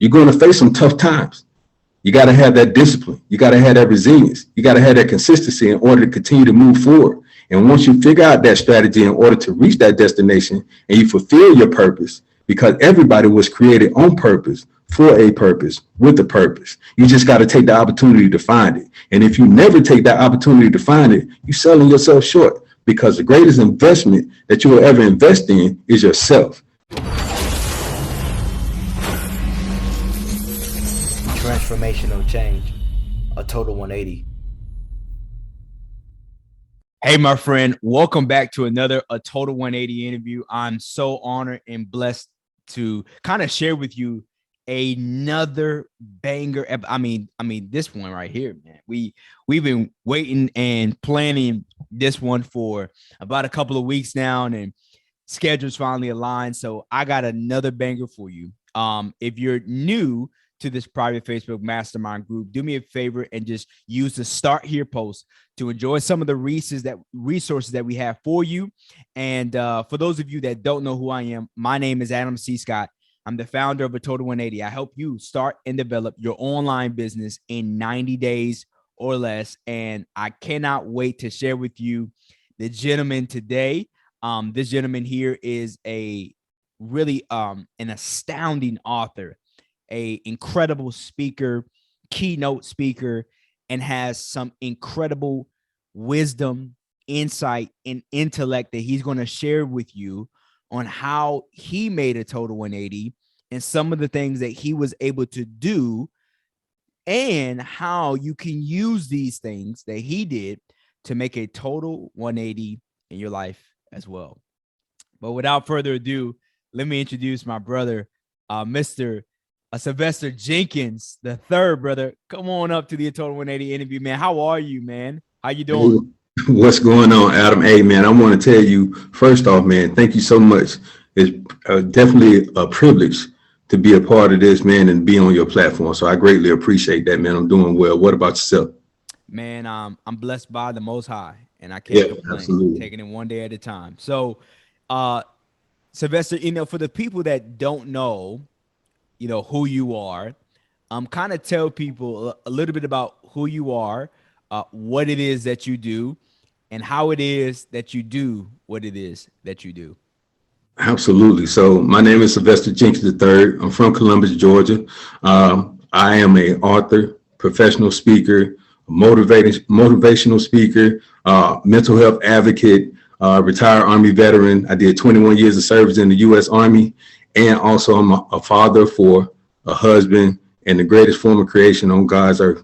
You're going to face some tough times. You got to have that discipline. You got to have that resilience. You got to have that consistency in order to continue to move forward. And once you figure out that strategy in order to reach that destination and you fulfill your purpose, because everybody was created on purpose, for a purpose, with a purpose. You just got to take the opportunity to find it. And if you never take that opportunity to find it, you're selling yourself short, because the greatest investment that you will ever invest in is yourself. Transformational change, a total 180. Hey, my friend, welcome back to another A Total 180 interview. I'm so honored and blessed to kind of share with you another banger. I mean, this one right here, man. We've been waiting and planning this one for about a couple of weeks now, and schedules finally aligned. So I got another banger for you. If you're new to this private Facebook mastermind group, do me a favor and just use the start here post to enjoy some of the resources that we have for you. And for those of you that don't know who I am, my name is Adam C. Scott. I'm the founder of A Total 180. I help you start and develop your online business in 90 days or less. And I cannot wait to share with you the gentleman today. This gentleman here is a really an astounding author, a incredible speaker, keynote speaker, and has some incredible wisdom, insight, and intellect that he's going to share with you on how he made a total 180 and some of the things that he was able to do and how you can use these things that he did to make a total 180 in your life as well. But without further ado, let me introduce my brother, Mr. Sylvester Jenkins III, brother. Come on up to the Total 180 interview, man. How are you, man? How you doing? What's going on, Adam? Hey, man, I want to tell you, first off, man, thank you so much. It's definitely a privilege to be a part of this, man, and be on your platform. So I greatly appreciate that, man. I'm doing well. What about yourself? Man, I'm blessed by the Most High, and I can't complain. Absolutely. Taking it one day at a time. So, Sylvester, for the people that don't know, who you are, kind of tell people a little bit about who you are, what it is that you do, and how it is that you do what it is that you do. Absolutely. So my name is Sylvester Jenkins III. I'm from Columbus, Georgia. I am an author, professional speaker, motivational speaker, mental health advocate, retired Army veteran. I did 21 years of service in the USArmy. And also I'm a father, for a husband, and the greatest form of creation on God's earth.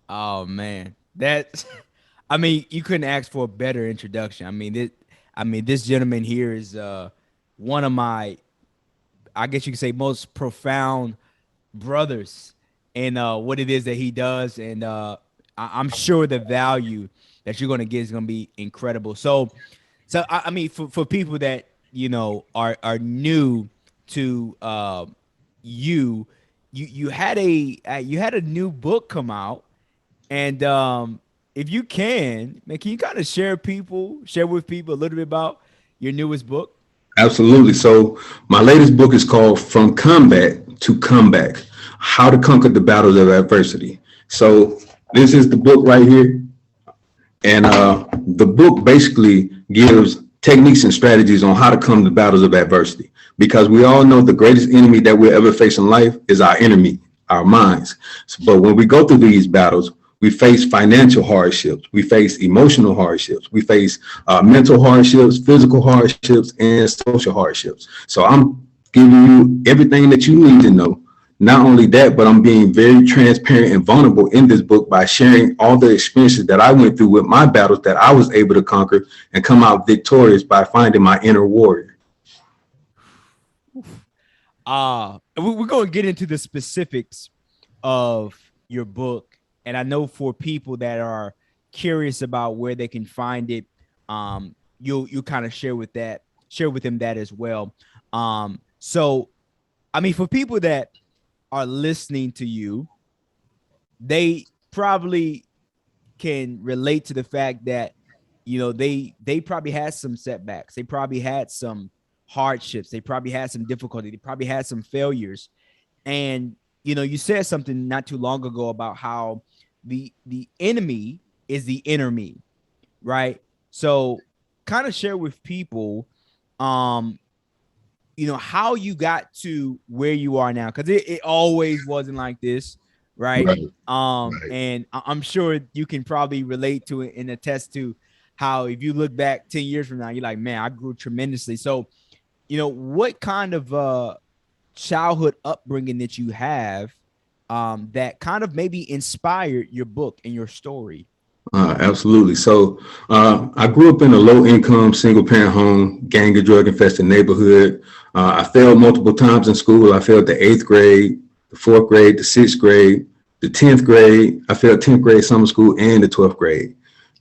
Oh, man. You couldn't ask for a better introduction. This gentleman here is one of my, I guess you could say, most profound brothers in what it is that he does. And I'm sure the value that you're going to get is going to be incredible. So for people that, are new to you had a new book come out, and if you can you kind of share with people a little bit about your newest book? Absolutely. So my latest book is called From Combat to Comeback: How to Conquer the Battles of Adversity. So this is the book right here. And the book basically gives techniques and strategies on how to come to battles of adversity, because we all know the greatest enemy that we'll ever face in life is our enemy, our minds. But when we go through these battles, we face financial hardships, we face emotional hardships, we face mental hardships, physical hardships, and social hardships. So I'm giving you everything that you need to know. Not only that, but I'm being very transparent and vulnerable in this book by sharing all the experiences that I went through with my battles that I was able to conquer and come out victorious by finding my inner warrior. We're going to get into the specifics of your book. And I know for people that are curious about where they can find it, you'll kind of share with them that as well. So, for people that are listening to you, they probably can relate to the fact that, they probably had some setbacks. They probably had some hardships. They probably had some difficulty. They probably had some failures. And you said something not too long ago about how the enemy is the inner me, right? So kind of share with people um how you got to where you are now, because it always wasn't like this, right? Right. Right. And I'm sure you can probably relate to it and attest to how if you look back 10 years from now, you're like, man, I grew tremendously. So what kind of childhood upbringing that you have that kind of maybe inspired your book and your story? Absolutely. So I grew up in a low income single parent home, gang and drug infested neighborhood. I failed multiple times in school. I failed the 8th grade, the 4th grade, the 6th grade, the 10th grade. I failed 10th grade summer school and the 12th grade.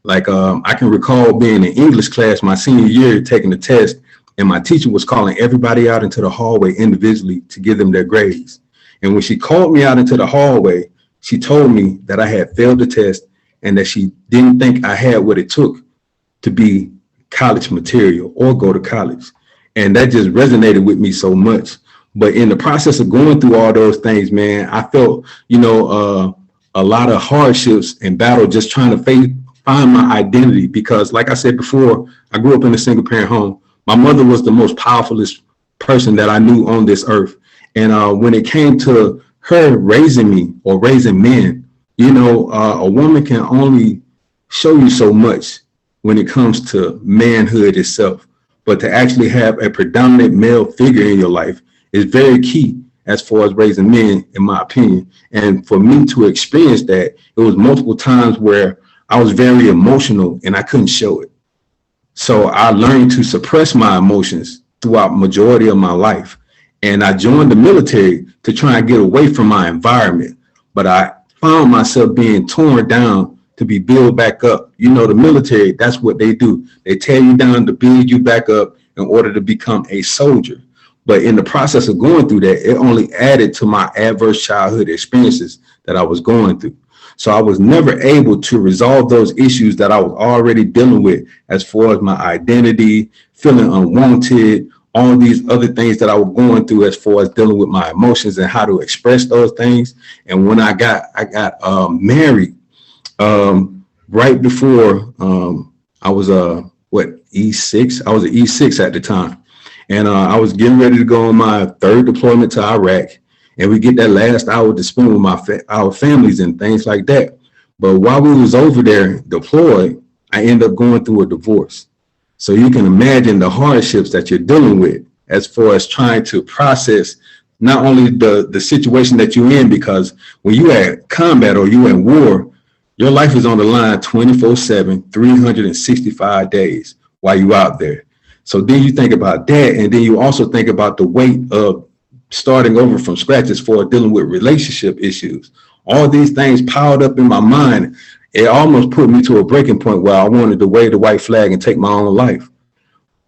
Like I can recall being in English class my senior year taking the test, and my teacher was calling everybody out into the hallway individually to give them their grades. And when she called me out into the hallway, she told me that I had failed the test and that she didn't think I had what it took to be college material or go to college. And that just resonated with me so much. But in the process of going through all those things, man, I felt, a lot of hardships and battle just trying to find my identity. Because like I said before, I grew up in a single parent home. My mother was the most powerfulest person that I knew on this earth. And when it came to her raising me or raising men, a woman can only show you so much when it comes to manhood itself. But to actually have a predominant male figure in your life is very key as far as raising men, in my opinion. And for me to experience that, it was multiple times where I was very emotional and I couldn't show it. So I learned to suppress my emotions throughout majority of my life. And I joined the military to try and get away from my environment. But I found myself being torn down to be built back up. The military, that's what they do. They tear you down to build you back up in order to become a soldier. But in the process of going through that, it only added to my adverse childhood experiences that I was going through. So I was never able to resolve those issues that I was already dealing with as far as my identity, feeling unwanted, all these other things that I was going through as far as dealing with my emotions and how to express those things. And when I got married right before I was E6. I was an E6 at the time. And I was getting ready to go on my third deployment to Iraq. And we get that last hour to spend with our families and things like that. But while we was over there deployed, I ended up going through a divorce. So you can imagine the hardships that you're dealing with as far as trying to process not only the situation that you're in, because when you at combat or you in war, your life is on the line 24/7, 365 days while you out there. So then you think about that, and then you also think about the weight of starting over from scratch as far as dealing with relationship issues. All these things piled up in my mind. It almost put me to a breaking point where I wanted to wave the white flag and take my own life.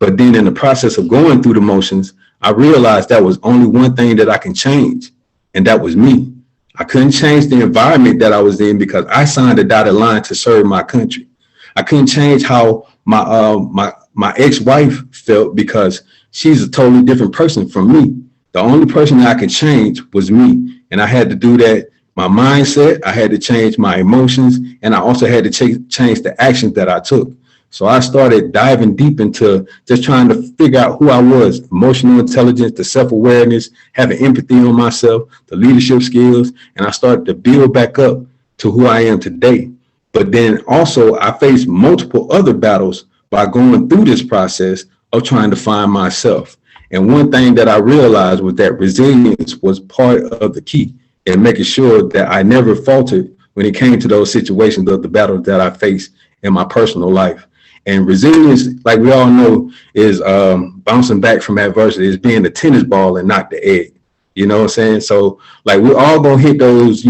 But then in the process of going through the motions, I realized that was only one thing that I can change, and that was me. I couldn't change the environment that I was in because I signed a dotted line to serve my country. I couldn't change how my ex-wife felt because she's a totally different person from me. The only person that I could change was me, and I had to do that. My mindset, I had to change my emotions, and I also had to change the actions that I took. So I started diving deep into just trying to figure out who I was, emotional intelligence, the self-awareness, having empathy on myself, the leadership skills, and I started to build back up to who I am today. But then also I faced multiple other battles by going through this process of trying to find myself. And one thing that I realized was that resilience was part of the key in making sure that I never faltered when it came to those situations of the battles that I faced in my personal life. And resilience, like we all know, is bouncing back from adversity, is being the tennis ball and not the egg. You know what I'm saying? So like we're all gonna hit those,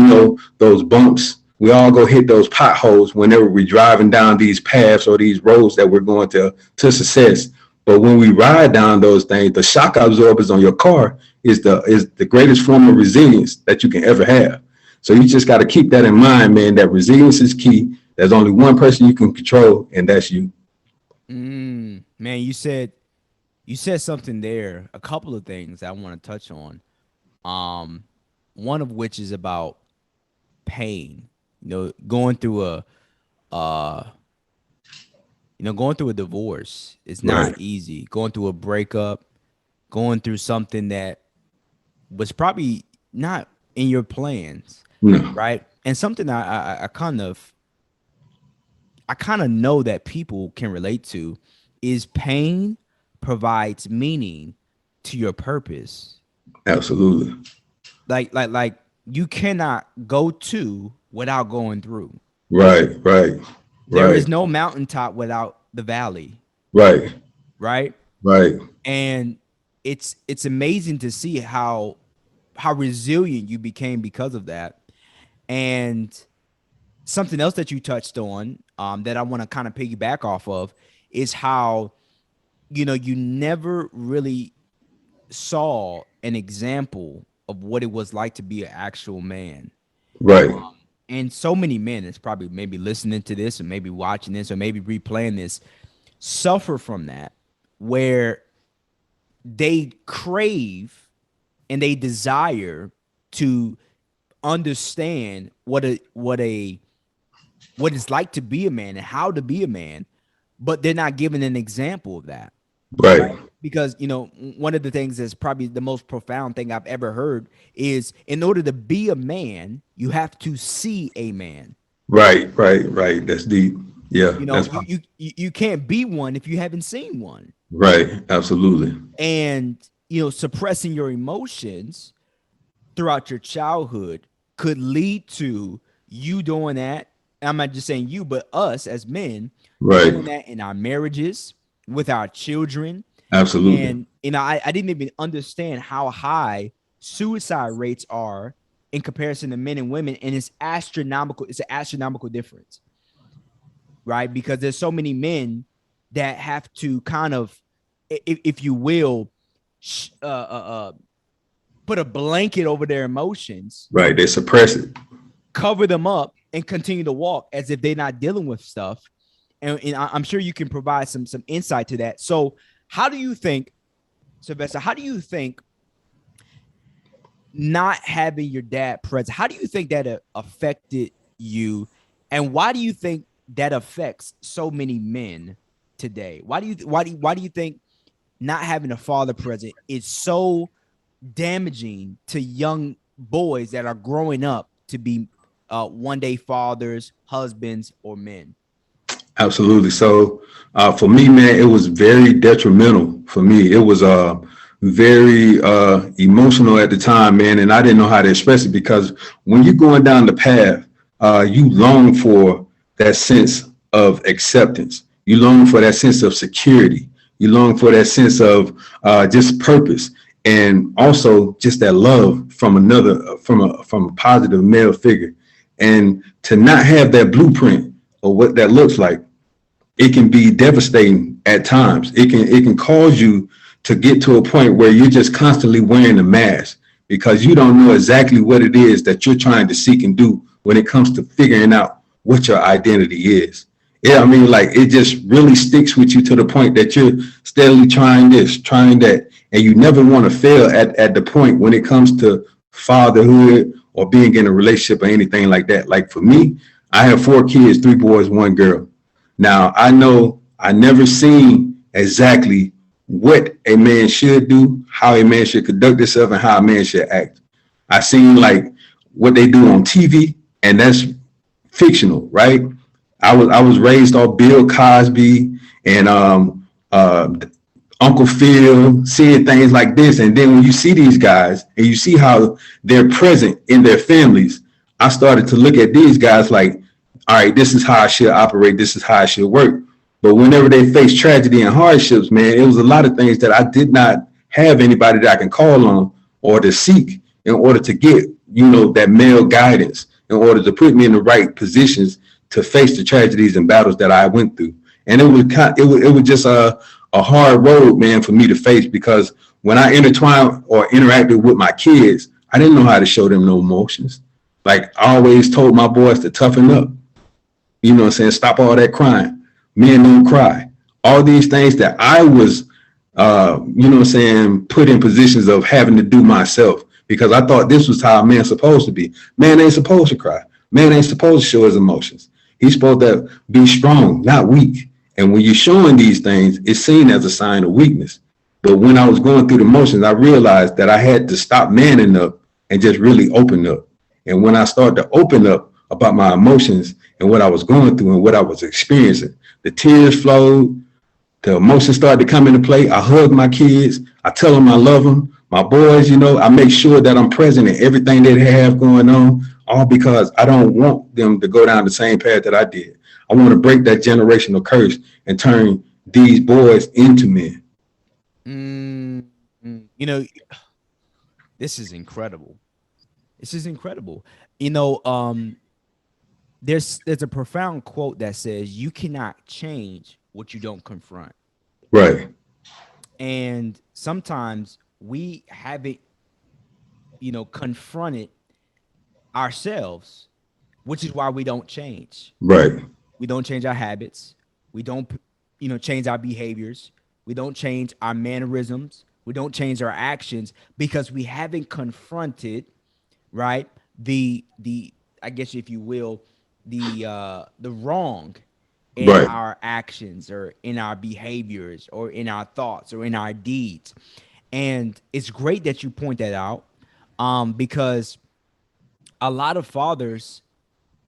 those bumps. We all go hit those potholes whenever we're driving down these paths or these roads that we're going to success. But when we ride down those things, the shock absorbers on your car is the greatest form of resilience that you can ever have. So you just got to keep that in mind, man, that resilience is key. There's only one person you can control, and that's you. Man, you said something there, a couple of things I want to touch on. Um, one of which is about pain. Going through a divorce is not Right. easy. Going through a breakup, going through something that was probably not in your plans, No. right? And something I kind of know that people can relate to is pain provides meaning to your purpose. Absolutely. Like you cannot go to without going through. Right. Right. There Right. is no mountaintop without the valley, Right. right? Right. And it's amazing to see how resilient you became because of that. And something else that you touched on, that I want to kind of piggyback off of, is how you never really saw an example of what it was like to be an actual man. Right. And so many men is probably maybe listening to this or maybe watching this or maybe replaying this suffer from that, where they crave and they desire to understand what it's like to be a man and how to be a man, but they're not given an example of that. Right. Because one of the things that's probably the most profound thing I've ever heard is, in order to be a man, you have to see a man. Right. Right. Right. That's deep. Yeah. You know, That's you can't be one if you haven't seen one. right. Absolutely. And suppressing your emotions throughout your childhood could lead to you doing that. I'm not just saying you, but us as men doing Right. that in our marriages, with our children. Absolutely. And I didn't even understand how high suicide rates are in comparison to men and women, and it's astronomical. It's an astronomical difference, right? Because there's so many men that have to kind of, if you will, put a blanket over their emotions, Right. They suppress it. cover them up, and continue to walk as if they're not dealing with stuff. And I'm sure you can provide some insight to that. So how do you think, Sylvester, not having your dad present, how do you think that affected you? And why do you think that affects so many men today? Why do you think not having a father present is so damaging to young boys that are growing up to be one day fathers, husbands, or men? Absolutely. So for me, man, it was very detrimental for me. It was very emotional at the time, man, and I didn't know how to express it, because when you're going down the path, you long for that sense of acceptance. You long for that sense of security. You long for that sense of just purpose, and also just that love from a positive male figure. And to not have that blueprint or what that looks like, it can be devastating at times. It can cause you to get to a point where you're just constantly wearing a mask, because you don't know exactly what it is that you're trying to seek and do when it comes to figuring out what your identity is. Yeah, I mean, like, it just really sticks with you to the point that you're steadily trying this, trying that, and you never want to fail at the point when it comes to fatherhood or being in a relationship or anything like that. Like for me, I have 4 kids, 3 boys, 1 girl. Now, I know I never seen exactly what a man should do, how a man should conduct himself, and how a man should act. I seen like what they do on TV, and that's fictional, right? I was raised off Bill Cosby and Uncle Phil, seeing things like this. And then when you see these guys and you see how they're present in their families, I started to look at these guys like, all right, this is how I should operate. This is how I should work. But whenever they face tragedy and hardships, man, it was a lot of things that I did not have anybody that I can call on or to seek in order to get, that male guidance, in order to put me in the right positions to face the tragedies and battles that I went through. And it was just a hard road, man, for me to face, because when I intertwined or interacted with my kids, I didn't know how to show them no emotions. Like, I always told my boys to toughen up. You know what I'm saying? Stop all that crying. Men don't cry. All these things that I was, put in positions of having to do myself, because I thought this was how a man's supposed to be. Man ain't supposed to cry. Man ain't supposed to show his emotions. He's supposed to be strong, not weak. And when you're showing these things, it's seen as a sign of weakness. But when I was going through the motions, I realized that I had to stop manning up and just really open up. And when I started to open up about my emotions and what I was going through and what I was experiencing, the tears flowed, the emotions started to come into play. I hug my kids. I tell them I love them. My boys, I make sure that I'm present in everything they have going on, all because I don't want them to go down the same path that I did. I want to break that generational curse and turn these boys into men. This is incredible. This is incredible. There's a profound quote that says, you cannot change what you don't confront. Right. And sometimes we haven't, confronted ourselves, which is why we don't change. Right. We don't change our habits. We don't, change our behaviors. We don't change our mannerisms. We don't change our actions because we haven't confronted, right, the I guess, if you will, the wrong in Right. our actions or in our behaviors or in our thoughts or in our deeds. And it's great that you point that out, because a lot of fathers,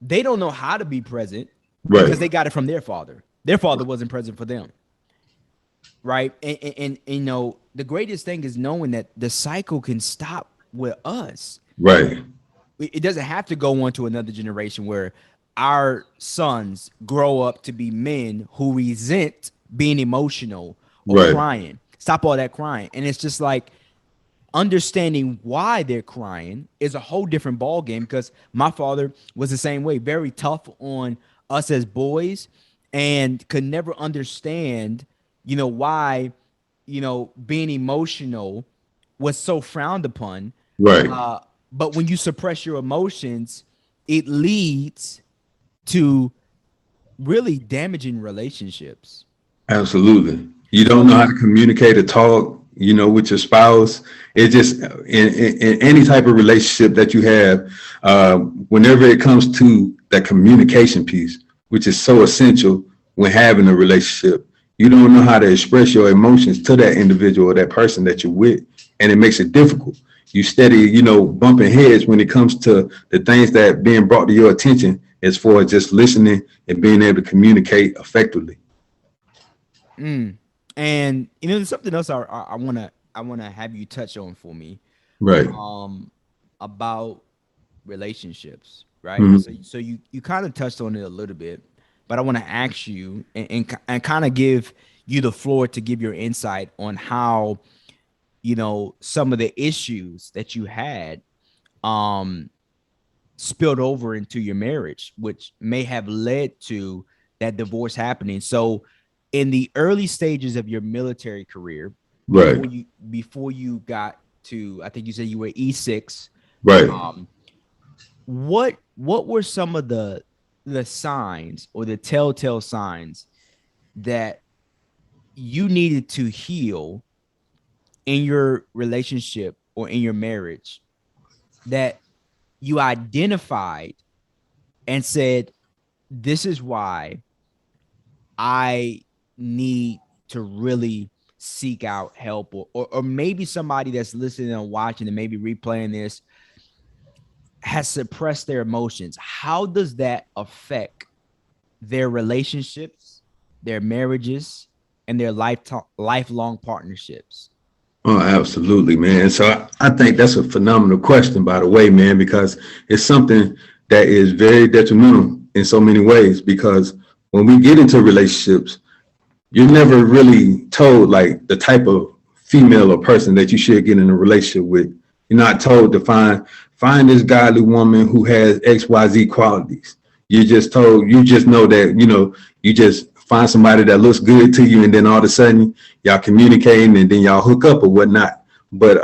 they don't know how to be present because Right. they got it from their father. Their father wasn't present for them. Right. And the greatest thing is knowing that the cycle can stop with us. Right. It doesn't have to go on to another generation where our sons grow up to be men who resent being emotional or Right. crying. Stop all that crying. And it's just like understanding why they're crying is a whole different ball game, because my father was the same way, very tough on us as boys, and could never understand, why, being emotional was so frowned upon. Right. But when you suppress your emotions, it leads to really damaging relationships. Absolutely. You don't know how to communicate or talk, with your spouse. It just in any type of relationship that you have, whenever it comes to that communication piece, which is so essential when having a relationship, you don't know how to express your emotions to that individual or that person that you're with, and it makes it difficult. You steady, bumping heads when it comes to the things that being brought to your attention, as far as just listening and being able to communicate effectively. And there's something else I wanna have you touch on for me, Right. about relationships, right? Mhm. So you kind of touched on it a little bit, but I want to ask you and kind of give you the floor to give your insight on how, some of the issues that you had spilled over into your marriage, which may have led to that divorce happening. So in the early stages of your military career, Right. before you got to, I think you said you were E6, Right. what were some of the signs or the telltale signs that you needed to heal in your relationship or in your marriage, that you identified and said, this is why I need to really seek out help, or maybe somebody that's listening and watching and maybe replaying this has suppressed their emotions? How does that affect their relationships, their marriages, and their lifelong partnerships? Oh, absolutely, man. So I think that's a phenomenal question, by the way, man, because it's something that is very detrimental in so many ways. Because when we get into relationships, you're never really told like the type of female or person that you should get in a relationship with. You're not told to find this godly woman who has XYZ qualities. You're just told, you just know that, you just find somebody that looks good to you, and then all of a sudden y'all communicating and then y'all hook up or whatnot. But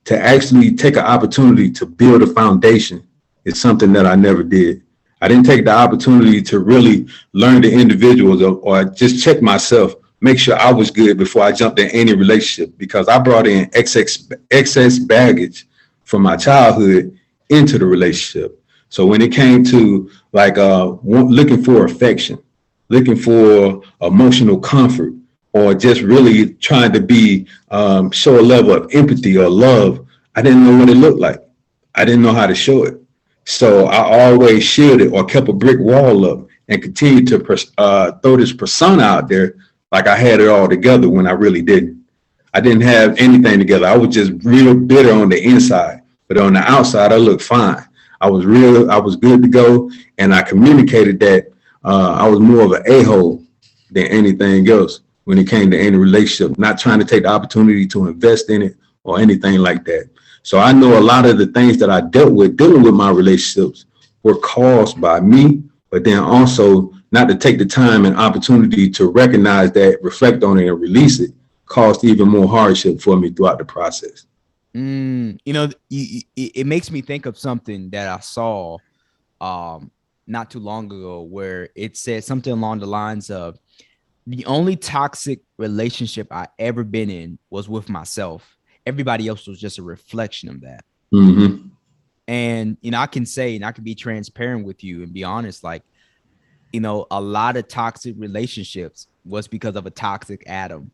to actually take an opportunity to build a foundation is something that I never did. I didn't take the opportunity to really learn the individuals, or just check myself, make sure I was good before I jumped in any relationship, because I brought in excess baggage from my childhood into the relationship. So when it came to like looking for affection, looking for emotional comfort, or just really trying to be show a level of empathy or love, I didn't know what it looked like. I didn't know how to show it. So I always shielded or kept a brick wall up and continued to throw this persona out there like I had it all together when I really didn't. I didn't have anything together. I was just real bitter on the inside, but on the outside, I looked fine. I was real. I was good to go, and I communicated that I was more of an a-hole than anything else when it came to any relationship. Not trying to take the opportunity to invest in it or anything like that. So I know a lot of the things that I dealt with dealing with my relationships were caused by me, but then also not to take the time and opportunity to recognize that, reflect on it, and release it caused even more hardship for me throughout the process. It makes me think of something that I saw not too long ago where it said something along the lines of the only toxic relationship I ever been in was with myself. Everybody else was just a reflection of that. Mm-hmm. And, I can say, and I can be transparent with you and be honest, like, a lot of toxic relationships was because of a toxic Adam.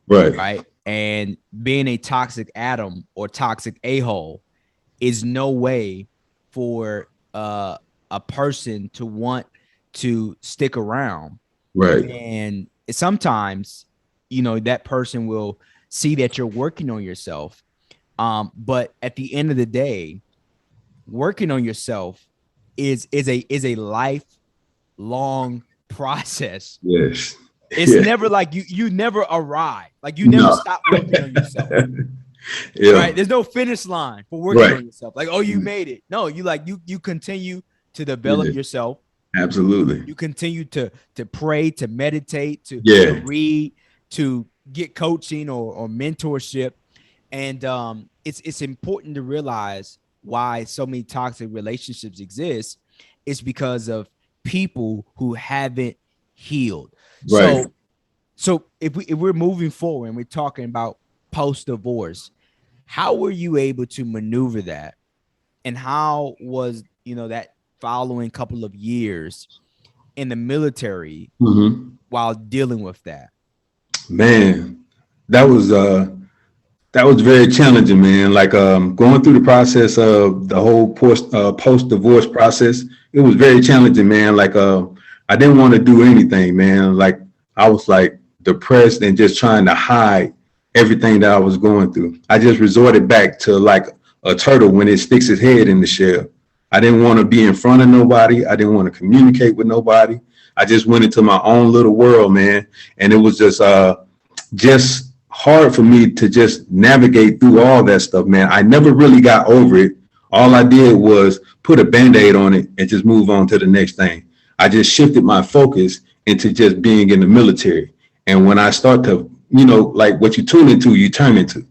Right. Right. And being a toxic Adam or toxic a-hole is no way for a person to want to stick around. Right. And sometimes, that person will see that you're working on yourself. But at the end of the day, working on yourself is a lifelong process. Yes. It's Yeah. never like you never arrive. Like you never No. stop working on yourself. Yeah. Right. There's no finish line for working Right. on yourself. Like, oh, you made it. No, you continue to develop Yeah. yourself. Absolutely. You continue to pray, to meditate, to Yeah. read, to get coaching or mentorship. And it's important to realize why so many toxic relationships exist. It's because of people who haven't healed. Right. So if we're moving forward and we're talking about post divorce, how were you able to maneuver that, and how was that following couple of years in the military Mm-hmm. while dealing with that? Man, that was very challenging, man. Like going through the process of the whole post divorce process, it was very challenging, man. Like I didn't want to do anything, man. Like I was like depressed and just trying to hide everything that I was going through. I just resorted back to like a turtle when it sticks its head in the shell. I didn't want to be in front of nobody. I didn't want to communicate with nobody. I just went into my own little world, man. And it was just hard for me to just navigate through all that stuff, man. I never really got over it. All I did was put a Band-Aid on it and just move on to the next thing. I just shifted my focus into just being in the military. And when I start to, like what you tune into, you turn into.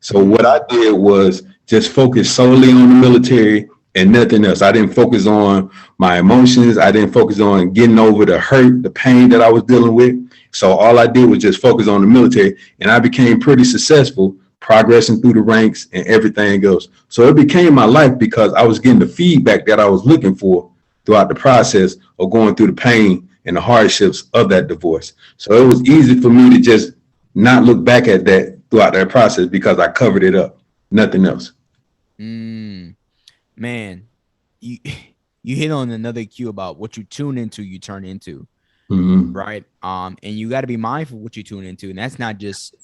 So what I did was just focus solely on the military and nothing else. I didn't focus on my emotions. I didn't focus on getting over the hurt, the pain that I was dealing with. So all I did was just focus on the military, and I became pretty successful progressing through the ranks and everything else. So it became my life because I was getting the feedback that I was looking for throughout the process of going through the pain and the hardships of that divorce. So it was easy for me to just not look back at that throughout that process because I covered it up, nothing else. Man, you you hit on another cue about what you tune into, you turn into. Mm-hmm. Right. And you got to be mindful what you tune into. And that's not just,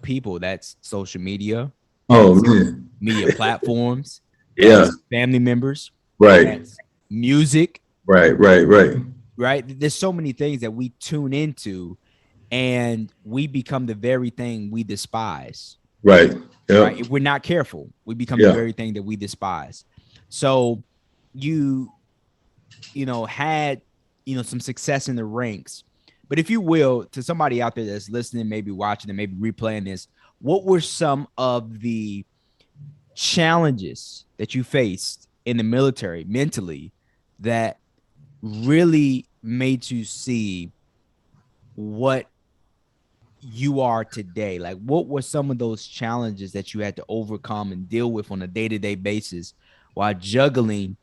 people, that's social media, Oh, that's man. media platforms, Yeah. that's family members, Right. that's music. Right. Right. There's so many things that we tune into, and we become the very thing we despise. Right. Yep. Right. If we're not careful, we become the Yeah. very thing that we despise. So you had some success in the ranks, but if you will, to somebody out there that's listening, maybe watching and maybe replaying this, what were some of the challenges that you faced in the military mentally that really made you see what you are today? Like, what were some of those challenges that you had to overcome and deal with on a day-to-day basis while juggling,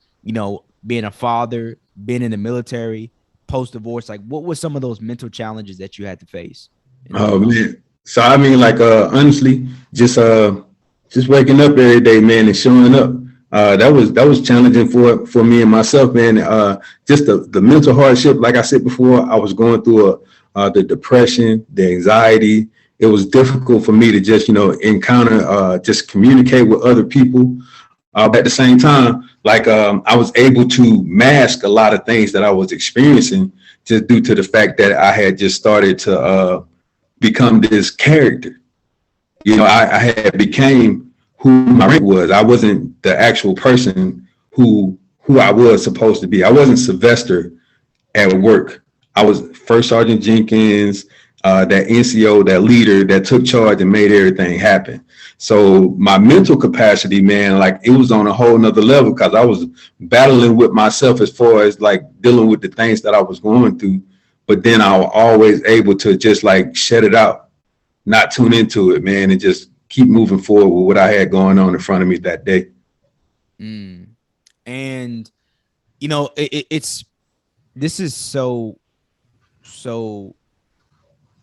being a father, being in the military, post-divorce? Like, what were some of those mental challenges that you had to face and Oh overcome? man. So I mean, like honestly, just waking up every day, man, and showing up. That was challenging for me and myself, man. Just the mental hardship, like I said before, I was going through the depression, the anxiety. It was difficult for me to just encounter, just communicate with other people. But at the same time, like I was able to mask a lot of things that I was experiencing just due to the fact that I had just started to become this character. I had became who my rank was. I wasn't the actual person who I was supposed to be. I wasn't Sylvester at work. I was First Sergeant Jenkins, that NCO, that leader that took charge and made everything happen. So my mental capacity, man, like it was on a whole nother level because I was battling with myself as far as like dealing with the things that I was going through. But then I was always able to just like shut it out, not tune into it, man, and just keep moving forward with what I had going on in front of me that day. Mm. And it's this is so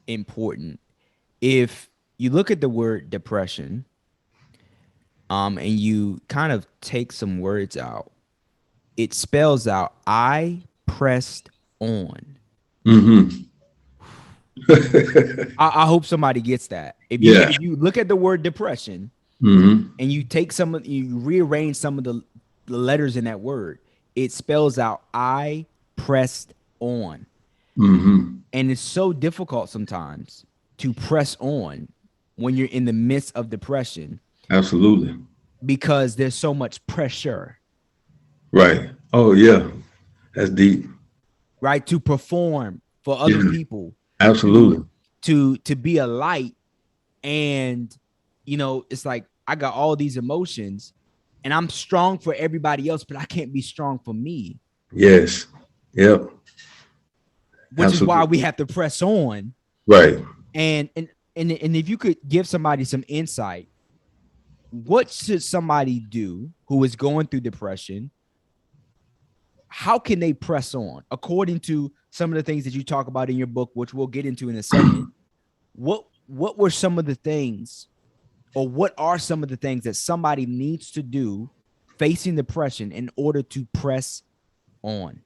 important. If you look at the word depression, and you kind of take some words out, it spells out I pressed on. Mm-hmm. I hope somebody gets that. If you Yeah. if you look at the word depression Mm-hmm. and you rearrange some of the letters in that word, it spells out I pressed on. Mm-hmm. And it's so difficult sometimes to press on when you're in the midst of depression Absolutely. because there's so much pressure, Right. Oh yeah. That's deep. right? To perform for other Yeah. people, to Absolutely. to be a light. And it's like I got all these emotions and I'm strong for everybody else, but I can't be strong for me, Yes. Yep. which is why Absolutely. we have to press on. Right. And if you could give somebody some insight, what should somebody do who is going through depression? How can they press on according to some of the things that you talk about in your book, which we'll get into in a second? What were some of the things, or what are some of the things that somebody needs to do facing depression in order to press on?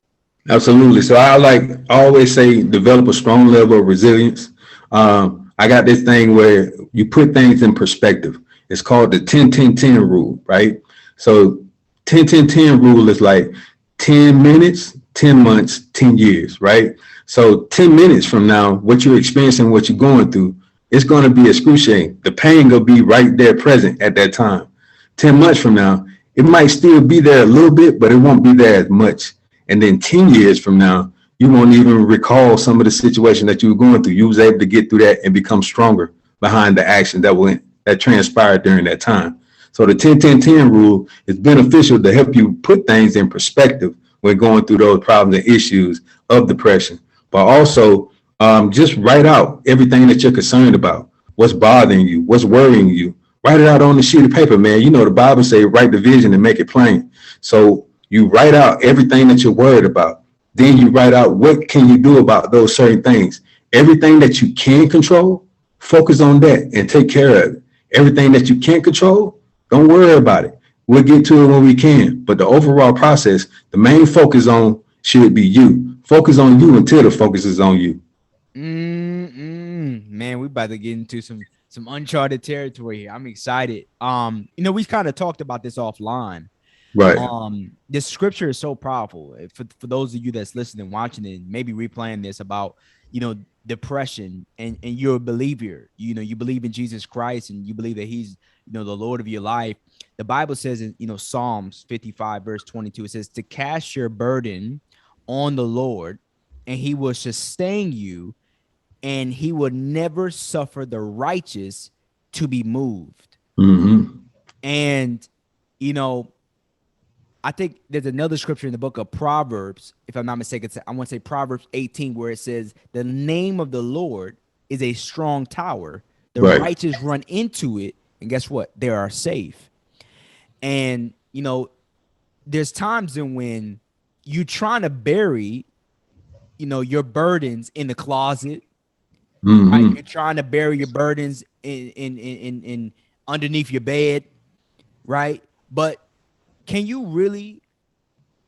Absolutely. So I always say develop a strong level of resilience. I got this thing where you put things in perspective. It's called the 10-10-10 rule, right? So 10-10-10 rule is like 10 minutes, 10 months, 10 years, right? So 10 minutes from now, what you're experiencing, what you're going through, it's going to be excruciating. The pain will be right there present at that time. 10 months from now, it might still be there a little bit, but it won't be there as much. And then 10 years from now, you won't even recall some of the situation that you were going through. You was able to get through that and become stronger behind the action that transpired during that time. So the 10-10-10 rule is beneficial to help you put things in perspective when going through those problems and issues of depression. But also, just write out everything that you're concerned about. What's bothering you? What's worrying you? Write it out on the sheet of paper, man. The Bible say write the vision and make it plain. So you write out everything that you're worried about. Then you write out what can you do about those certain things. Everything that you can control, focus on that and take care of it. Everything that you can't control, don't worry about it. We'll get to it when we can. But the overall process, the main focus on should be you. Focus on you until the focus is on you. Man, we about to get into some uncharted territory here. I'm excited. We kind of talked about this offline. Right. This scripture is so powerful for those of you that's listening, watching it, maybe replaying this about depression, and you're a believer. You believe in Jesus Christ and you believe that he's the Lord of your life. The Bible says in Psalms 55 verse 22, it says to cast your burden on the Lord and he will sustain you, and he will never suffer the righteous to be moved. Mm-hmm. And I think there's another scripture in the book of Proverbs, if I'm not mistaken. I want to say Proverbs 18, where it says, the name of the Lord is a strong tower. The Right. righteous run into it, and guess what? They are safe. And there's times in when you're trying to bury, your burdens in the closet. Right? Hmm. You're trying to bury your burdens in underneath your bed, right? But can you really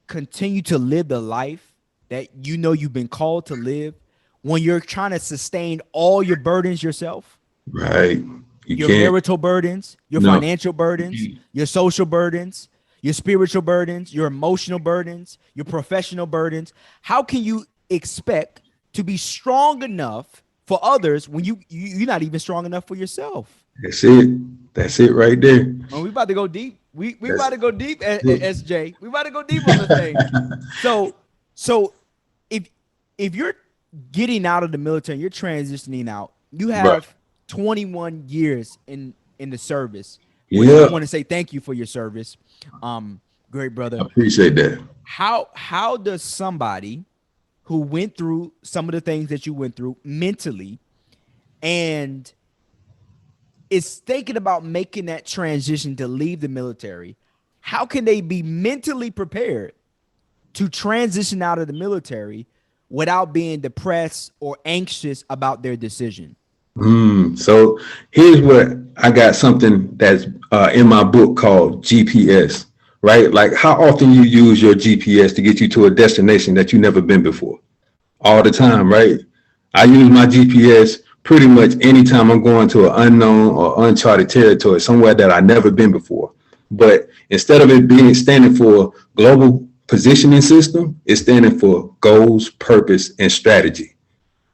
continue to live the life that you've been called to live when you're trying to sustain all your burdens yourself? Right. You Your can't. marital burdens, your No. financial burdens, your social burdens, your spiritual burdens, your emotional burdens, your professional burdens. How can you expect to be strong enough for others when you're not even strong enough for yourself? That's it. That's it right there. Well, we about to go deep. We That's about to go deep, it. SJ. We about to go deep on the thing. So if you're getting out of the military, you're transitioning out. You Right. have 21 years in the service, which I Yeah. want to say thank you for your service. Great I brother. appreciate that. How does somebody who went through some of the things that you went through mentally and is thinking about making that transition to leave the military, how can they be mentally prepared to transition out of the military without being depressed or anxious about their decision? So here's what I got, something that's in my book called GPS, right? Like how often you use your GPS to get you to a destination that you've never been before? All the time, right? I use my GPS pretty much anytime I'm going to an unknown or uncharted territory, somewhere that I've never been before. But instead of it being standing for global positioning system, it's standing for goals, purpose, and strategy.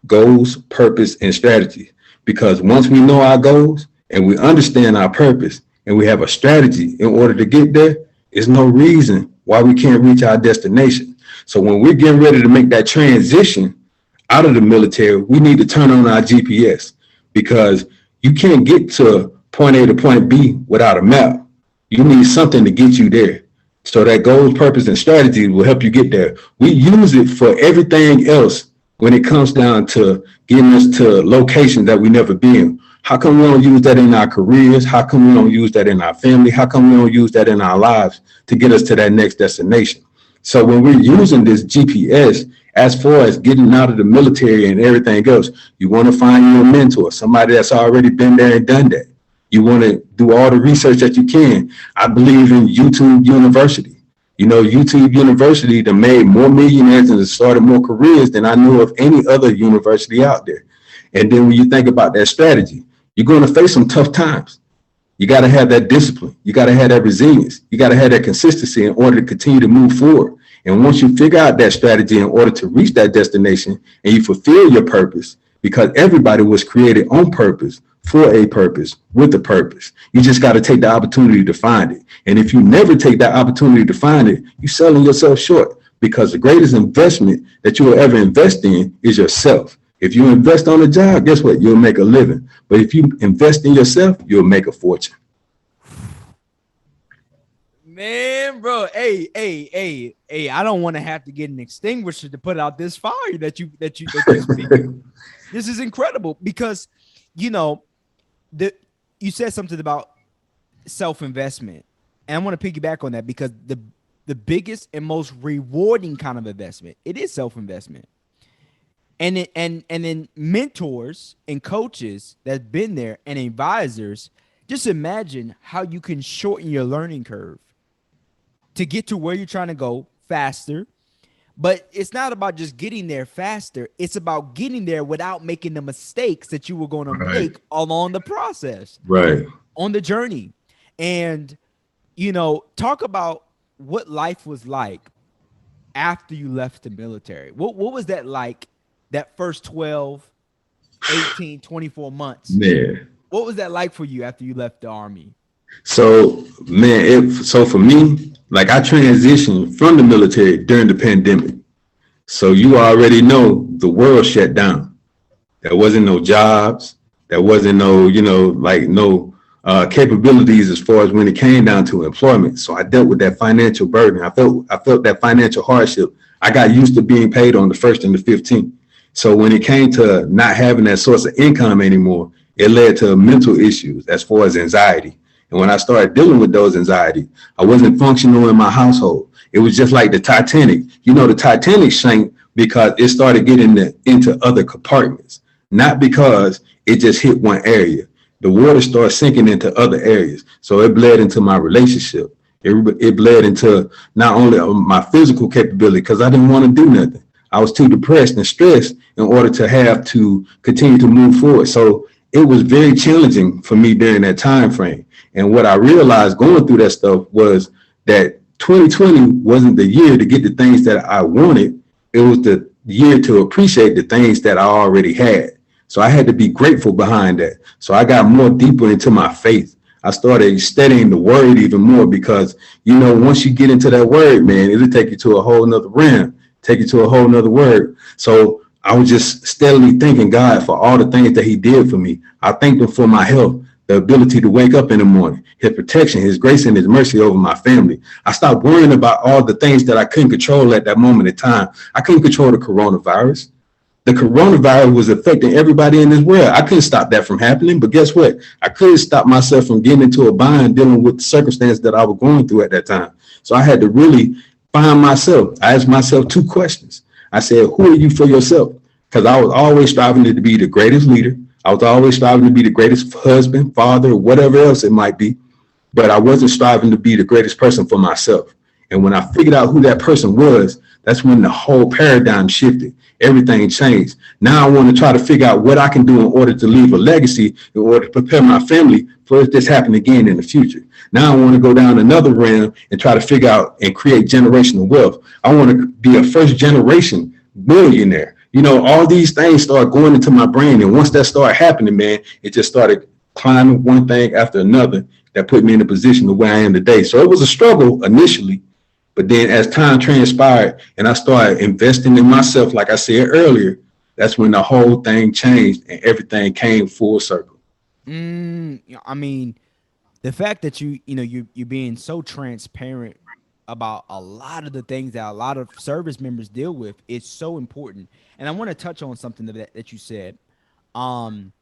Goals, purpose, and strategy. Because once we know our goals and we understand our purpose and we have a strategy in order to get there, there's no reason why we can't reach our destination. So when we're getting ready to make that transition out of the military, we need to turn on our GPS, because you can't get to point A to point B without a map. You need something to get you there. So that goals, purpose, and strategy will help you get there. We use it for everything else when it comes down to getting us to locations that we never been. How come we don't use that in our careers? How come we don't use that in our family? How come we don't use that in our lives to get us to that next destination? So when we're using this GPS, as far as getting out of the military and everything else, you want to find you a mentor, somebody that's already been there and done that. You want to do all the research that you can. I believe in YouTube University. YouTube University that made more millionaires and started more careers than I know of any other university out there. And then when you think about that strategy, you're going to face some tough times. You got to have that discipline. You got to have that resilience. You got to have that consistency in order to continue to move forward. And once you figure out that strategy in order to reach that destination and you fulfill your purpose, because everybody was created on purpose, for a purpose, with a purpose. You just got to take the opportunity to find it. And if you never take that opportunity to find it, you're selling yourself short, because the greatest investment that you will ever invest in is yourself. If you invest on a job, guess what? You'll make a living. But if you invest in yourself, you'll make a fortune. Man, bro, hey, I don't want to have to get an extinguisher to put out this fire that you speak. This is incredible, because you said something about self-investment, and I want to piggyback on that, because the biggest and most rewarding kind of investment, it is self-investment. And then mentors and coaches that's been there and advisors, just imagine how you can shorten your learning curve to get to where you're trying to go faster. But it's not about just getting there faster. It's about getting there without making the mistakes that you were going to make along the process, on the journey. And, talk about what life was like after you left the military. What was that like, that first 12, 18, 24 months? Man. What was that like for you after you left the Army? So, man, so for me, like I transitioned from the military during the pandemic. So you already know the world shut down. There wasn't no jobs. There wasn't no, capabilities as far as when it came down to employment. So I dealt with that financial burden. I felt that financial hardship. I got used to being paid on the 1st and the 15th. So when it came to not having that source of income anymore, it led to mental issues as far as anxiety. And when I started dealing with those anxiety, I wasn't functional in my household. It was just like the Titanic. You know, the Titanic sank because it started getting into other compartments, not because it just hit one area. The water started sinking into other areas. So it bled into my relationship. It bled into not only my physical capability, because I didn't want to do nothing. I was too depressed and stressed in order to have to continue to move forward. So it was very challenging for me during that time frame. And what I realized going through that stuff was that 2020 wasn't the year to get the things that I wanted. It was the year to appreciate the things that I already had. So I had to be grateful behind that. So I got more deeper into my faith. I started studying the word even more because, you know, once you get into that word, man, it'll take you to a whole nother realm, take you to a whole nother word. So I was just steadily thanking God for all the things that he did for me. I thanked him for my health, the ability to wake up in the morning, his protection, his grace, and his mercy over my family. I stopped worrying about all the things that I couldn't control at that moment in time. I couldn't control the coronavirus. The coronavirus was affecting everybody in this world. I couldn't stop that from happening, but guess what? I couldn't stop myself from getting into a bind dealing with the circumstance that I was going through at that time. So I had to really find myself. I asked myself two questions. I said, who are you for yourself? Because I was always striving to be the greatest leader. I was always striving to be the greatest husband, father, whatever else it might be. But I wasn't striving to be the greatest person for myself. And when I figured out who that person was, that's when the whole paradigm shifted. Everything changed. Now I want to try to figure out what I can do in order to leave a legacy, in order to prepare my family for if this happen again in the future. Now I want to go down another realm and try to figure out and create generational wealth. I want to be a first generation millionaire. You know, all these things start going into my brain. And once that started happening, man, it just started climbing one thing after another that put me in a position to where I am today. So it was a struggle initially. But then as time transpired and I started investing in myself, like I said earlier, that's when the whole thing changed and everything came full circle. I mean, the fact that you're being so transparent about a lot of the things that a lot of service members deal with is so important. And I want to touch on something that you said. Um,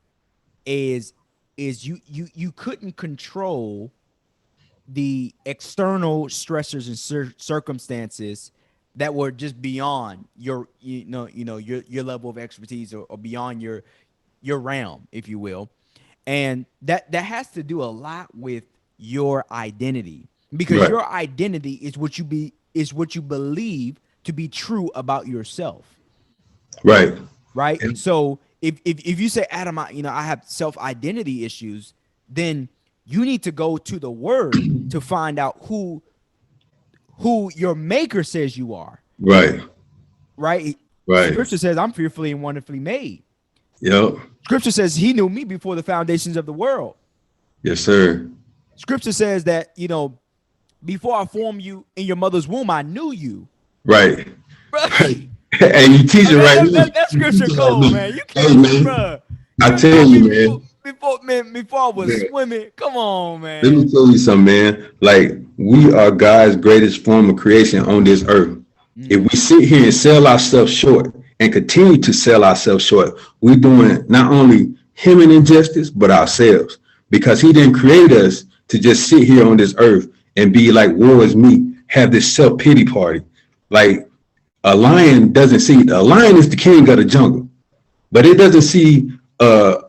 is you couldn't control the external stressors and circumstances that were just beyond your level of expertise, or beyond your realm, if you will. And that has to do a lot with your identity, because Right, your identity is what you believe to be true about yourself, right, right? So if you say, Adam, I have self identity issues, then you need to go to the word to find out who your maker says you are, right, right? right. Scripture says I'm fearfully and wonderfully made. Yep. Scripture says he knew me before the foundations of the world. Yes, sir. Scripture says that, before I formed you in your mother's womb, I knew you. Right. Bro, Right. Hey, you teaching right now. that You scripture teaching right cold, now. man. You Hey, can't, man. bro. I You tell knew me you, before, man. before I was Man, swimming. Come on, let man. me tell you something, man. Like, we are God's greatest form of creation on this earth. If we sit here and sell ourselves short and continue to sell ourselves short, we're doing not only him an injustice, but ourselves. Because he didn't create us to just sit here on this earth and be like, woe is me, have this self-pity party. Like, a lion doesn't see, a lion is the king of the jungle, but it doesn't see a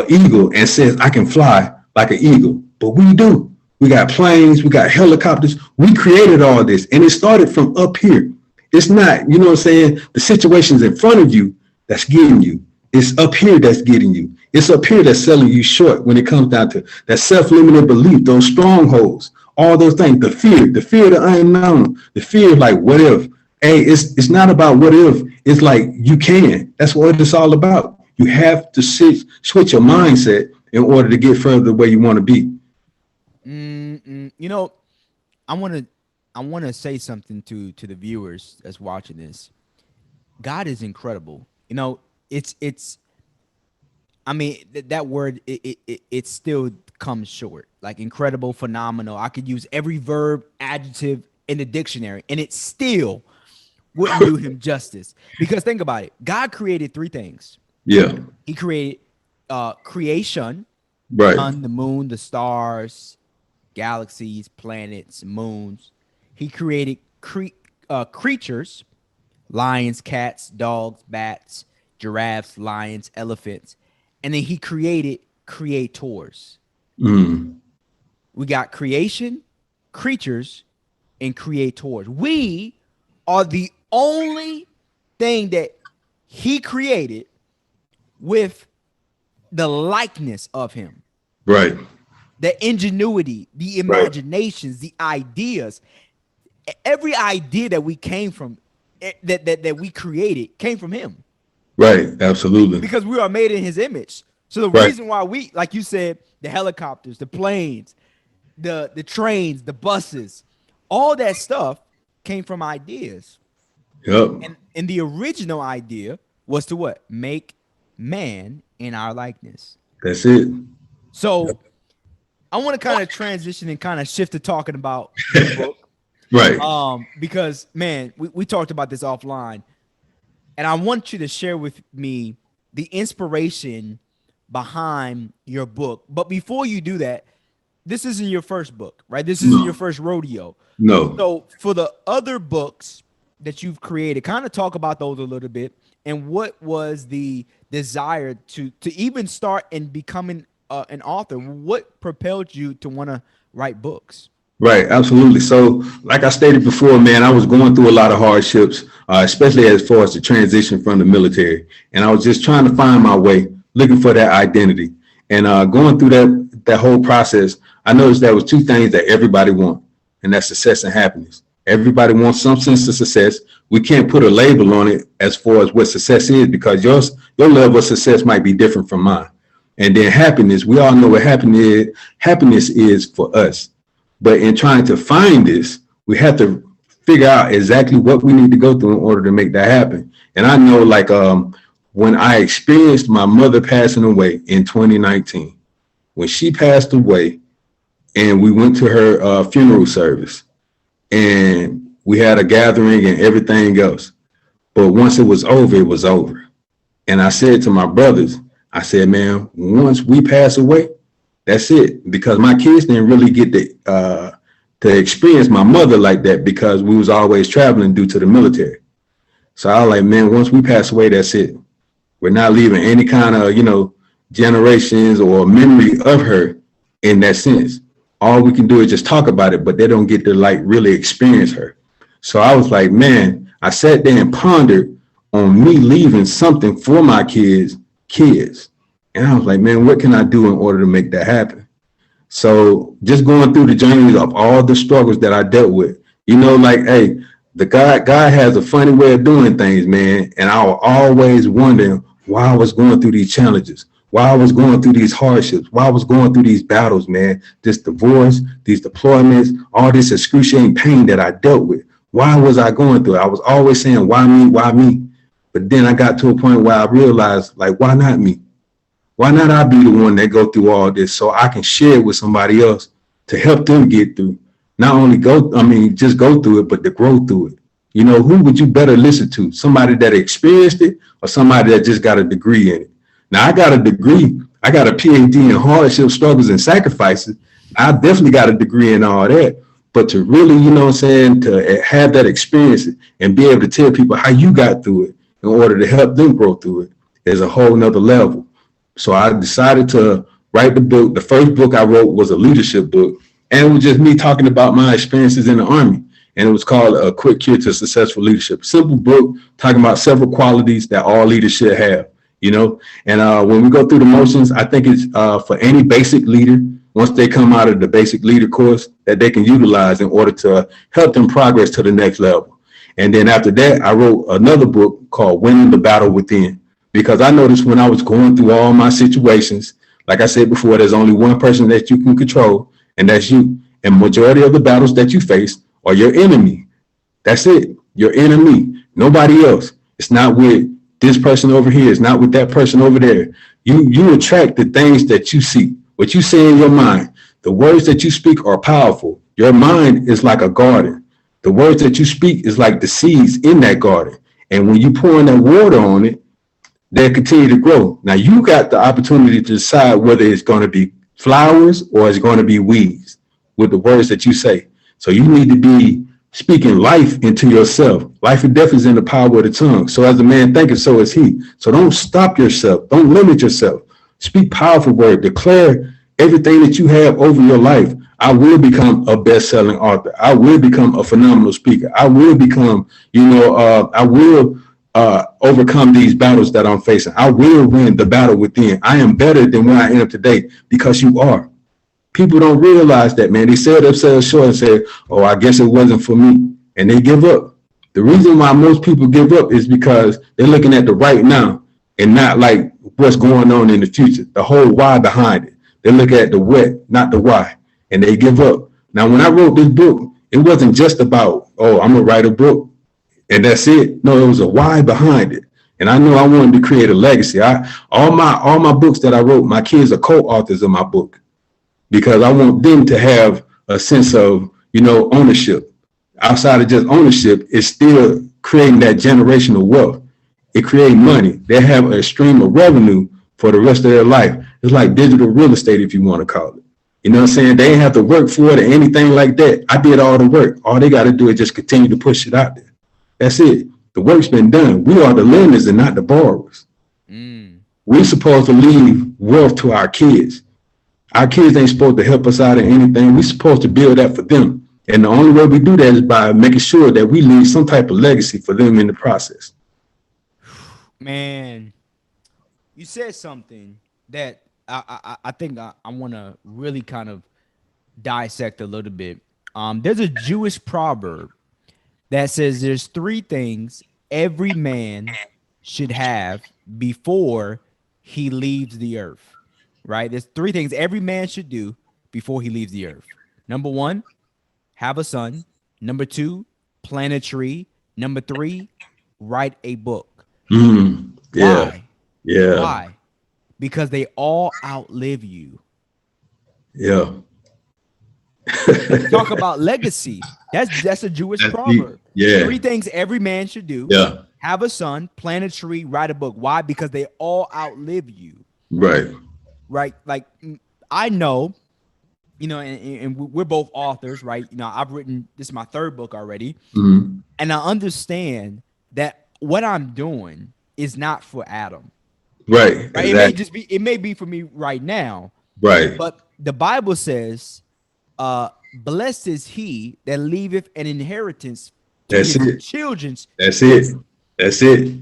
eagle and says, I can fly like an eagle. But we do. We got planes, we got helicopters. We created all this, and it started from up here. It's not, you know what I'm saying? The situations in front of you that's getting you. It's up here that's getting you. It's up here that's selling you short when it comes down to that self-limiting belief, those strongholds, all those things, the fear of the unknown, the fear of like, what if? Hey, it's not about what if. It's like you can. That's what it's all about. You have to switch your mindset in order to get further where you want to be. Mm-mm. You know, I want to I want to say something to the viewers that's watching this. God is incredible. It's I mean, that word, it still comes short. Like incredible, phenomenal. I could use every verb, adjective in the dictionary, and it still wouldn't do him justice. Because think about it. God created three things. Yeah. He created creation, Right. sun, the moon, the stars, galaxies, planets, moons. He created creatures, lions, cats, dogs, bats, giraffes, lions, elephants. And then he created creators. Mm. We got creation, creatures, and creators. We are the only thing that he created with the likeness of him. Right. The ingenuity, the imaginations, the ideas. Every idea that we came from, that we created, came from him. Right. Absolutely. Because we are made in his image. So the reason why we, like you said, the helicopters, the planes, the trains, the buses, all that stuff came from ideas. Yep. And the original idea was to what? Make man in our likeness. That's it. So I want to kind of transition and kind of shift to talking about the book. Right. Because man, we talked about this offline, and I want you to share with me the inspiration behind your book. But before you do that, this isn't your first book, right? This isn't your first rodeo. No. So for the other books that you've created, kind of talk about those a little bit, and what was the desire to even start and becoming an author? What propelled you to want to write books? Right, absolutely. So, like I stated before, man, I was going through a lot of hardships, especially as far as the transition from the military, and I was just trying to find my way, looking for that identity, and going through that whole process. I noticed there was two things that everybody wants, and that's success and happiness. Everybody wants some sense of success. We can't put a label on it as far as what success is, because your level of success might be different from mine. And then happiness, we all know what happiness is for us. But in trying to find this, we have to figure out exactly what we need to go through in order to make that happen. And I know, like, when I experienced my mother passing away in 2019, when she passed away, and we went to her funeral service, and we had a gathering and everything else. But once it was over, it was over. And I said to my brothers, I said, man, once we pass away, that's it. Because my kids didn't really get to experience my mother like that, because we was always traveling due to the military. So I was like, man, once we pass away, that's it. We're not leaving any kind of, generations or memory of her in that sense. All we can do is just talk about it, but they don't get to like really experience her. So I was like, man, I sat there and pondered on me leaving something for my kids. And I was like, man, what can I do in order to make that happen? So just going through the journeys of all the struggles that I dealt with, like, hey, God has a funny way of doing things, man. And I was always wondering why I was going through these challenges, why I was going through these hardships, why I was going through these battles, man, this divorce, these deployments, all this excruciating pain that I dealt with. Why was I going through it? I was always saying, why me? Why me? But then I got to a point where I realized, like, why not me? Why not I be the one that go through all this so I can share it with somebody else to help them get through? Not only just go through it, but to grow through it. Who would you better listen to? Somebody that experienced it or somebody that just got a degree in it? Now, I got a degree. I got a PhD in hardship, struggles, and sacrifices. I definitely got a degree in all that. But to really, to have that experience and be able to tell people how you got through it in order to help them grow through it is a whole nother level. So I decided to write the book. The first book I wrote was a leadership book, and it was just me talking about my experiences in the Army. And it was called A Quick Cure to Successful Leadership. Simple book talking about several qualities that all leaders should have, And when we go through the motions, I think it's for any basic leader, once they come out of the basic leader course, that they can utilize in order to help them progress to the next level. And then after that, I wrote another book called Winning the Battle Within, because I noticed when I was going through all my situations, like I said before, there's only one person that you can control, and that's you. And majority of the battles that you face are your enemy. That's it. Your enemy. Nobody else. It's not with this person over here. It's not with that person over there. You attract the things that you see, what you say in your mind. The words that you speak are powerful. Your mind is like a garden. The words that you speak is like the seeds in that garden. And when you pour in that water on it, they'll continue to grow. Now you got the opportunity to decide whether it's going to be flowers or it's going to be weeds with the words that you say. So you need to be speaking life into yourself. Life and death is in the power of the tongue. So as a man thinketh, so is he. So don't stop yourself. Don't limit yourself. Speak powerful word. Declare everything that you have over your life. I will become a best-selling author. I will become a phenomenal speaker. I will become, I will overcome these battles that I'm facing. I will win the battle within. I am better than where I am today because you are. People don't realize that, man. They sell themselves short and say, oh, I guess it wasn't for me. And they give up. The reason why most people give up is because they're looking at the right now and not like what's going on in the future, the whole why behind it. They look at the what, not the why, and they give up. Now, when I wrote this book, it wasn't just about, oh, I'm going to write a book and that's it. No, it was a why behind it. And I knew I wanted to create a legacy. All my books that I wrote, my kids are co-authors of my book because I want them to have a sense of, ownership. Outside of just ownership, it's still creating that generational wealth. It creates money. They have a stream of revenue for the rest of their life. It's like digital real estate, if you want to call it. You know what I'm saying? They ain't have to work for it or anything like that. I did all the work. All they got to do is just continue to push it out there. That's it. The work's been done. We are the lenders and not the borrowers. We're supposed to leave wealth to our kids. Our kids ain't supposed to help us out of anything. We're supposed to build that for them. And the only way we do that is by making sure that we leave some type of legacy for them in the process. Man, you said something that I think I want to really kind of dissect a little bit. There's a Jewish proverb that says there's 3 things every man should have before he leaves the earth, right? There's 3 things every man should do before he leaves the earth. Number 1, have a son. Number 2, plant a tree. Number 3, write a book. Yeah. Why? Yeah. Why? Because they all outlive you. Yeah. Talk about legacy. That's a Jewish proverb. Yeah. 3 things every man should do. Yeah. Have a son, plant a tree, write a book. Why? Because they all outlive you. Right. Right. Like I know, and we're both authors, right? I've written, this is my 3rd book already. And I understand that what I'm doing is not for Adam. Right. Exactly. It may be for me right now. Right. But the Bible says, blessed is he that leaveth an inheritance to his children's. That's it. That's it.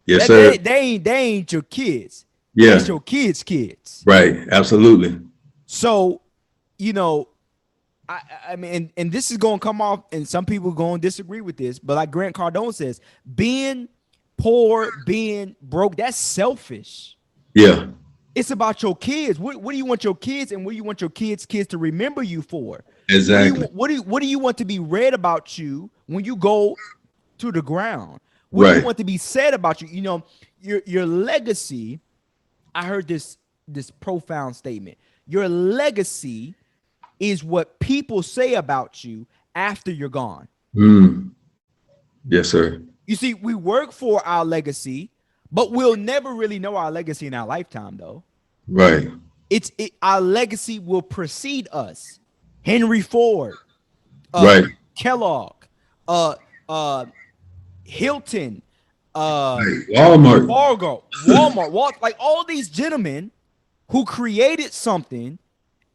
Yes, sir. They ain't your kids. Yeah. It's your kids' kids. Right. Absolutely. So, I mean, and this is going to come off, and some people going to disagree with this, but like Grant Cardone says, being poor, being broke, that's selfish. Yeah. It's about your kids. What do you want your kids and what do you want your kids to remember you for? Exactly. What do you want to be read about you when you go to the ground? What do you want to be said about you? Your legacy. I heard this profound statement. Your legacy is what people say about you after you're gone. Yes, sir. You see, we work for our legacy, but we'll never really know our legacy in our lifetime, though. Right. Our legacy will precede us. Henry Ford, right. Kellogg, Hilton, Walmart, Fargo, Walmart, like all these gentlemen who created something,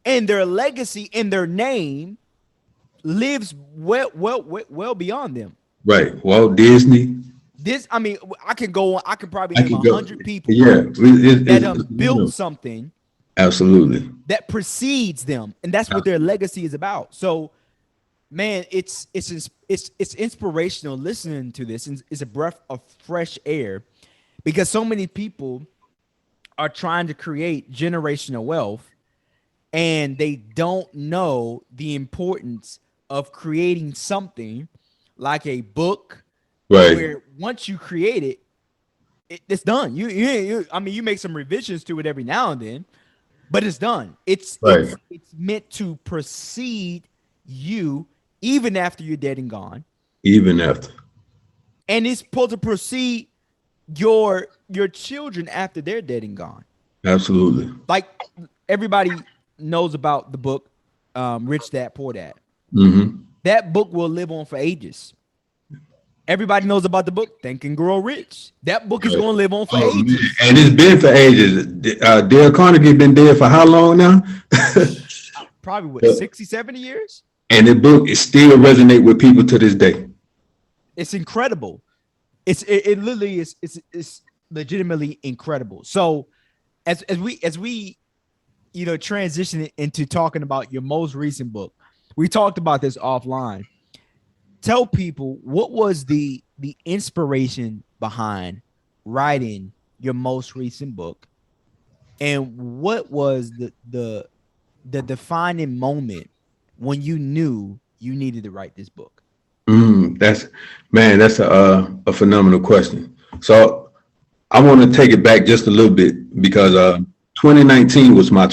and their legacy and their name lives well beyond them. Right. Walt Disney. I can go on. I can probably name 100 people that have built something. Absolutely. That precedes them, and that's what their legacy is about. So, man, it's inspirational listening to this, and it's a breath of fresh air, because so many people are trying to create generational wealth, and they don't know the importance of creating something like a book, right? Where once you create it's done. You make some revisions to it every now and then, but it's done. It's meant to precede you even after you're dead and gone. Even after. And it's supposed to precede your children after they're dead and gone. Absolutely. Like everybody knows about the book, Rich Dad, Poor Dad. Mm-hmm. That book will live on for ages. Everybody knows about the book, Think and Grow Rich. That book is going to live on for ages. Man. And it's been for ages. Dale Carnegie been dead for how long now? Probably what, 60, 70 years? And the book is still resonate with people to this day. It's incredible. It literally is. It's legitimately incredible. So as we transition into talking about your most recent book, we talked about this offline. Tell people, what was the inspiration behind writing your most recent book, and what was the defining moment when you knew you needed to write this book? That's a phenomenal question. So I want to take it back just a little bit, because 2019 was my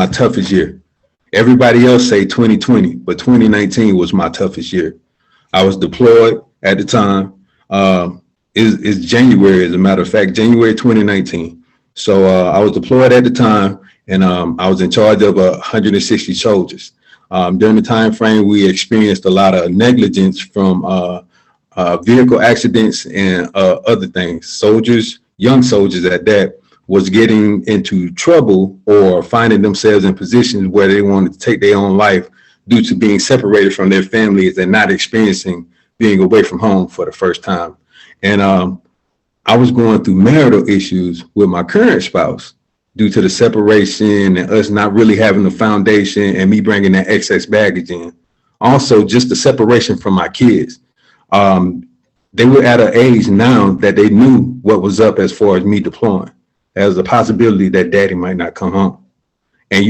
toughest year. Everybody else say 2020, but 2019 was my toughest year. I was deployed at the time. It's January, as a matter of fact, January 2019. So I was deployed at the time, and I was in charge of 160 soldiers. During the time frame, we experienced a lot of negligence from vehicle accidents and other things. Soldiers, young soldiers at that, was getting into trouble or finding themselves in positions where they wanted to take their own life due to being separated from their families and not experiencing being away from home for the first time. And I was going through marital issues with my current spouse due to the separation and us not really having the foundation and me bringing that excess baggage in. Also, just the separation from my kids. They were at an age now that they knew what was up as far as me deploying. There was a possibility that daddy might not come home. And,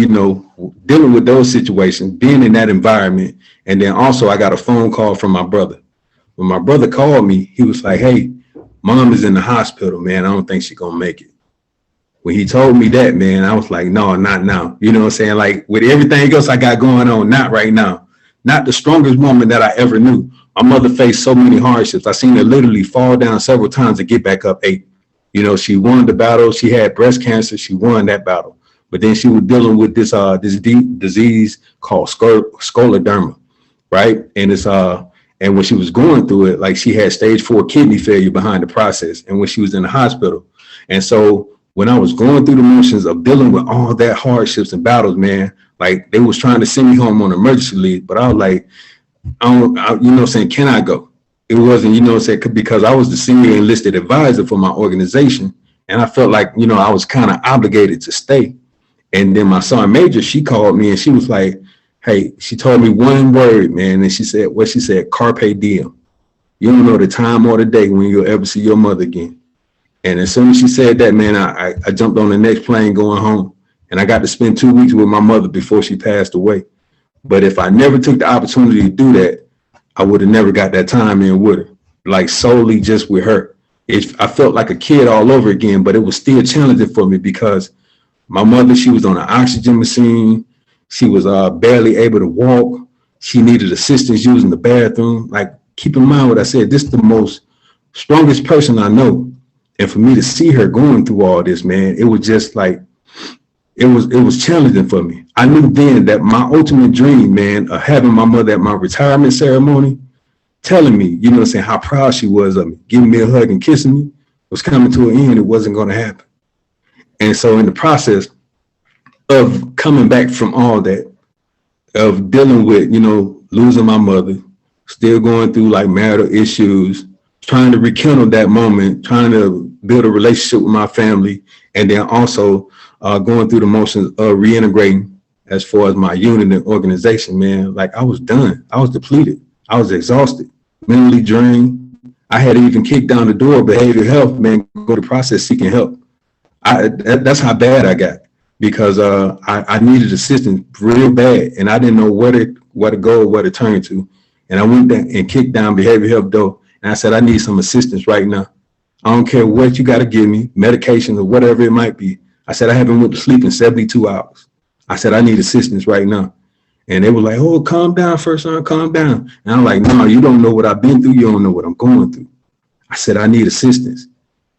dealing with those situations, being in that environment. And then also I got a phone call from my brother. When my brother called me, he was like, "Hey, mom is in the hospital, man. I don't think she's going to make it." When he told me that, man, I was like, no, not now. You know what I'm saying? Like, with everything else I got going on, not right now. Not the strongest woman that I ever knew. My mother faced so many hardships. I seen her literally fall down several times and get back up 8. She won the battle. She had breast cancer. She won that battle. But then she was dealing with this deep disease called scleroderma, right? And and when she was going through it, like, she had stage 4 kidney failure behind the process, and when she was in the hospital. And so when I was going through the motions of dealing with all that hardships and battles, man, like, they was trying to send me home on emergency leave, but I was like, can I go? It wasn't, because I was the senior enlisted advisor for my organization. And I felt like, I was kind of obligated to stay. And then my sergeant major, she called me and she was like, hey, she told me one word, man. And she said, carpe diem. You don't know the time or the day when you'll ever see your mother again. And as soon as she said that, man, I jumped on the next plane going home. And I got to spend 2 weeks with my mother before she passed away. But if I never took the opportunity to do that, I would have never got that time in with her, like, solely just with her. I felt like a kid all over again, but it was still challenging for me because my mother, she was on an oxygen machine. She was barely able to walk. She needed assistance using the bathroom. Like, keep in mind what I said, this is the most strongest person I know. And for me to see her going through all this, man, it was just like, it was challenging for me. I knew then that my ultimate dream, man, of having my mother at my retirement ceremony, telling me, how proud she was of me, giving me a hug and kissing me, was coming to an end. It wasn't going to happen. And so in the process of coming back from all that, of dealing with, losing my mother, still going through like marital issues, trying to rekindle that moment, trying to build a relationship with my family, and then also going through the motions of reintegrating as far as my unit and organization, man, like, I was done. I was depleted. I was exhausted, mentally drained. I had to even kick down the door of behavioral health, man, go to process seeking help. That's how bad I got, because I needed assistance real bad, and I didn't know where to go or where to turn to. And I went there and kicked down behavioral health door, and I said, I need some assistance right now. I don't care what you got to give me, medication or whatever it might be. I said, I haven't went to sleep in 72 hours. I said, I need assistance right now. And they were like, "Oh, calm down, first son, calm down." And I'm like, "No, you don't know what I've been through. You don't know what I'm going through." I said, "I need assistance."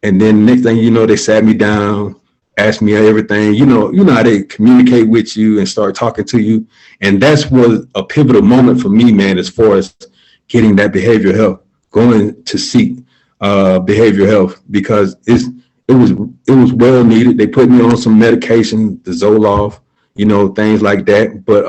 And then next thing you know, they sat me down, asked me everything. You know how they communicate with you and start talking to you. And that's was a pivotal moment for me, man, as far as getting that behavioral health, going to seek behavioral health, because it was well needed. They put me on some medication, the Zoloft, things like that. But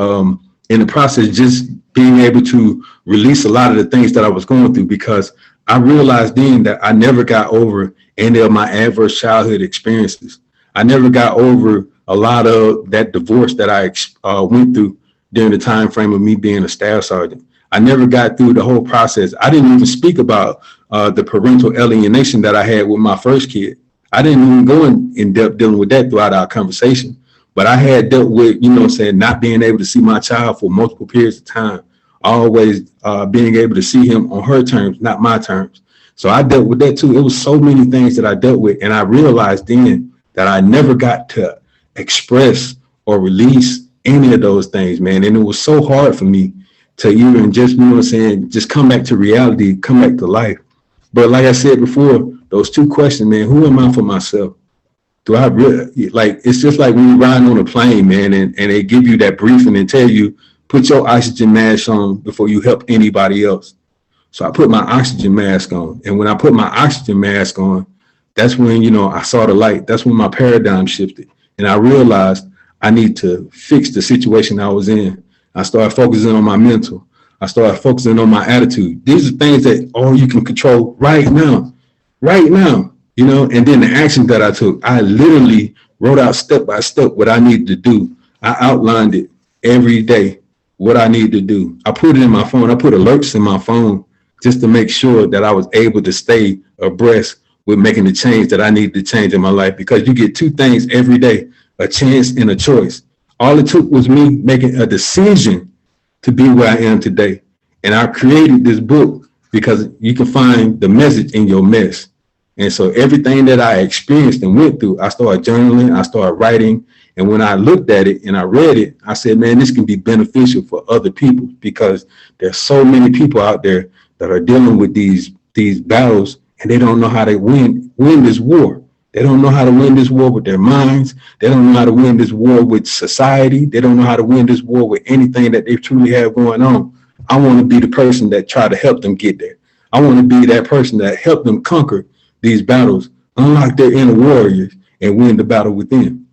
in the process, just being able to release a lot of the things that I was going through, because I realized then that I never got over any of my adverse childhood experiences. I never got over a lot of that divorce that I went through during the time frame of me being a staff sergeant. I never got through the whole process. I didn't even speak about the parental alienation that I had with my first kid. I didn't even go in depth dealing with that throughout our conversation. But I had dealt with, not being able to see my child for multiple periods of time, always being able to see him on her terms, not my terms. So I dealt with that too. It was so many things that I dealt with. And I realized then that I never got to express or release any of those things, man. And it was so hard for me to even just, just come back to reality, come back to life. But like I said before, those two questions, man, who am I for myself? Do I really, like, it's just like when you're riding on a plane, man, and they give you that briefing and tell you, put your oxygen mask on before you help anybody else. So I put my oxygen mask on. And when I put my oxygen mask on, that's when, I saw the light. That's when my paradigm shifted. And I realized I need to fix the situation I was in. I started focusing on my mental. I started focusing on my attitude. These are things that all you can control right now, and then the actions that I took, I literally wrote out step by step what I needed to do. I outlined it every day, what I needed to do. I put it in my phone. I put alerts in my phone just to make sure that I was able to stay abreast with making the change that I needed to change in my life, because you get two things every day, a chance and a choice. All it took was me making a decision to be where I am today. And I created this book because you can find the message in your mess. And so everything that I experienced and went through, I started journaling, I started writing. And when I looked at it and I read it, I said, man, this can be beneficial for other people, because there's so many people out there that are dealing with these battles, and they don't know how to win this war. They don't know how to win this war with their minds. They don't know how to win this war with society. They don't know how to win this war with anything that they truly have going on. I want to be the person that try to help them get there. I want to be that person that help them conquer these battles, unlock their inner warriors, and win the battle within.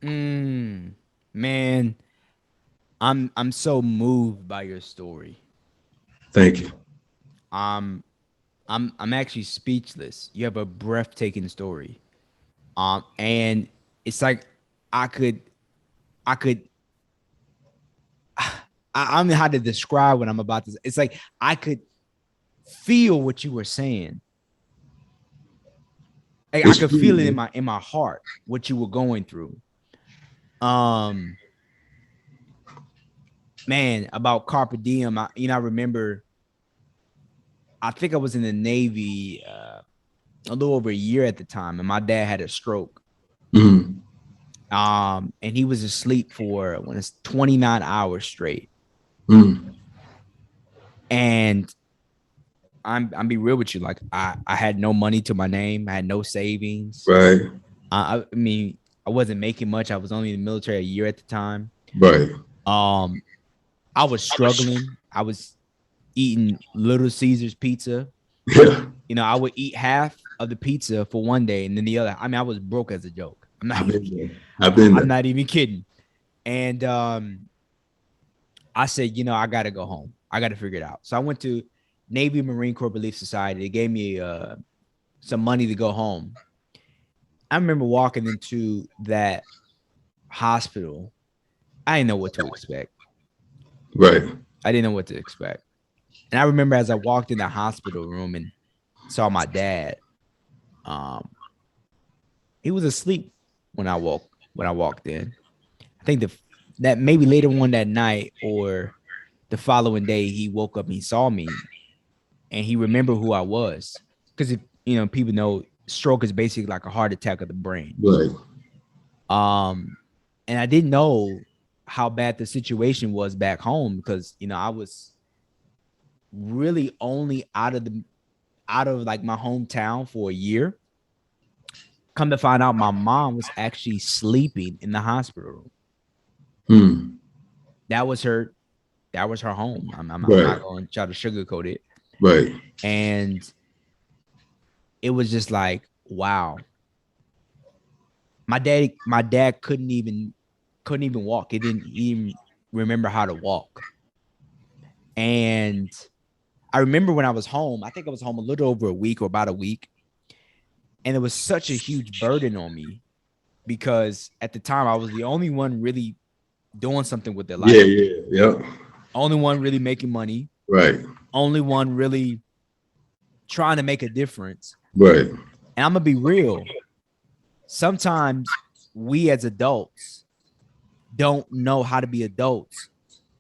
Man, I'm so moved by your story. Thank you. I'm actually speechless. You have a breathtaking story. And it's like I don't know how to describe what I'm about to say. It's like I could feel what you were saying. Like, I could feel it in my heart, what you were going through. Man, about Carpe Diem, I remember, I think I was in the Navy a little over a year at the time, and my dad had a stroke. Mm-hmm. And he was asleep for, when it's 29 hours straight. Mm-hmm. And I'm be real with you, like I had no money to my name, I had no savings. Right. I mean, I wasn't making much. I was only in the military a year at the time. Right. I was struggling. I was eating Little Caesars pizza. Yeah. I would eat half of the pizza for one day, and then the other. I mean, I was broke as a joke. I've been there. I'm not even kidding. And I said, I got to go home. I got to figure it out. So I went to Navy Marine Corps Relief Society. They gave me some money to go home. I remember walking into that hospital. I didn't know what to expect. Right. I didn't know what to expect. And I remember as I walked in the hospital room and saw my dad, he was asleep when I walked in. I think that maybe later on that night or the following day, he woke up and he saw me and he remembered who I was. Because people know stroke is basically like a heart attack of the brain. Right. And I didn't know how bad the situation was back home, because I was really only out of like my hometown for a year. Come to find out, my mom was actually sleeping in the hospital room. Hmm. That was her home. I'm Right. not going to try to sugarcoat it. Right. And it was just like, wow. My dad couldn't even walk. He didn't even remember how to walk. And I remember when I was home, I think I was home a little over a week or about a week. And it was such a huge burden on me because at the time I was the only one really doing something with their life. Yeah. Only one really making money. Right. Only one really trying to make a difference. Right. And I'm gonna be real. Sometimes we as adults don't know how to be adults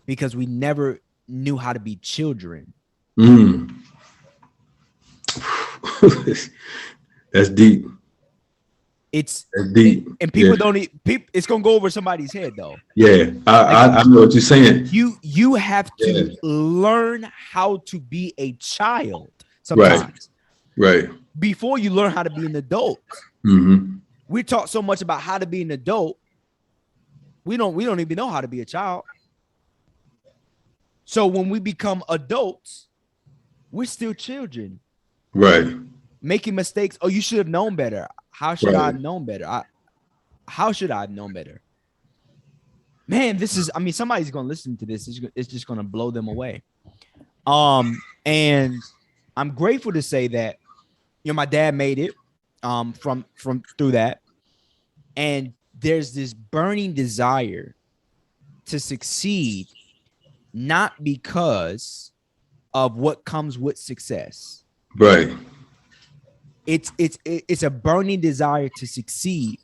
because we never knew how to be children. Mm. That's deep. That's deep. And people don't people. It's gonna go over somebody's head though. Yeah, I know what you're saying. You have to learn how to be a child sometimes, right? Before you learn how to be an adult. Mm-hmm. We talk so much about how to be an adult. We don't even know how to be a child. So when we become adults, we're still children. Right. Making mistakes. Oh, you should have known better. How should I have known better? How should I have known better? Man, somebody's going to listen to this. It's just going to blow them away. And I'm grateful to say that, my dad made it from through that. And there's this burning desire to succeed, not because of what comes with success. Right. It's a burning desire to succeed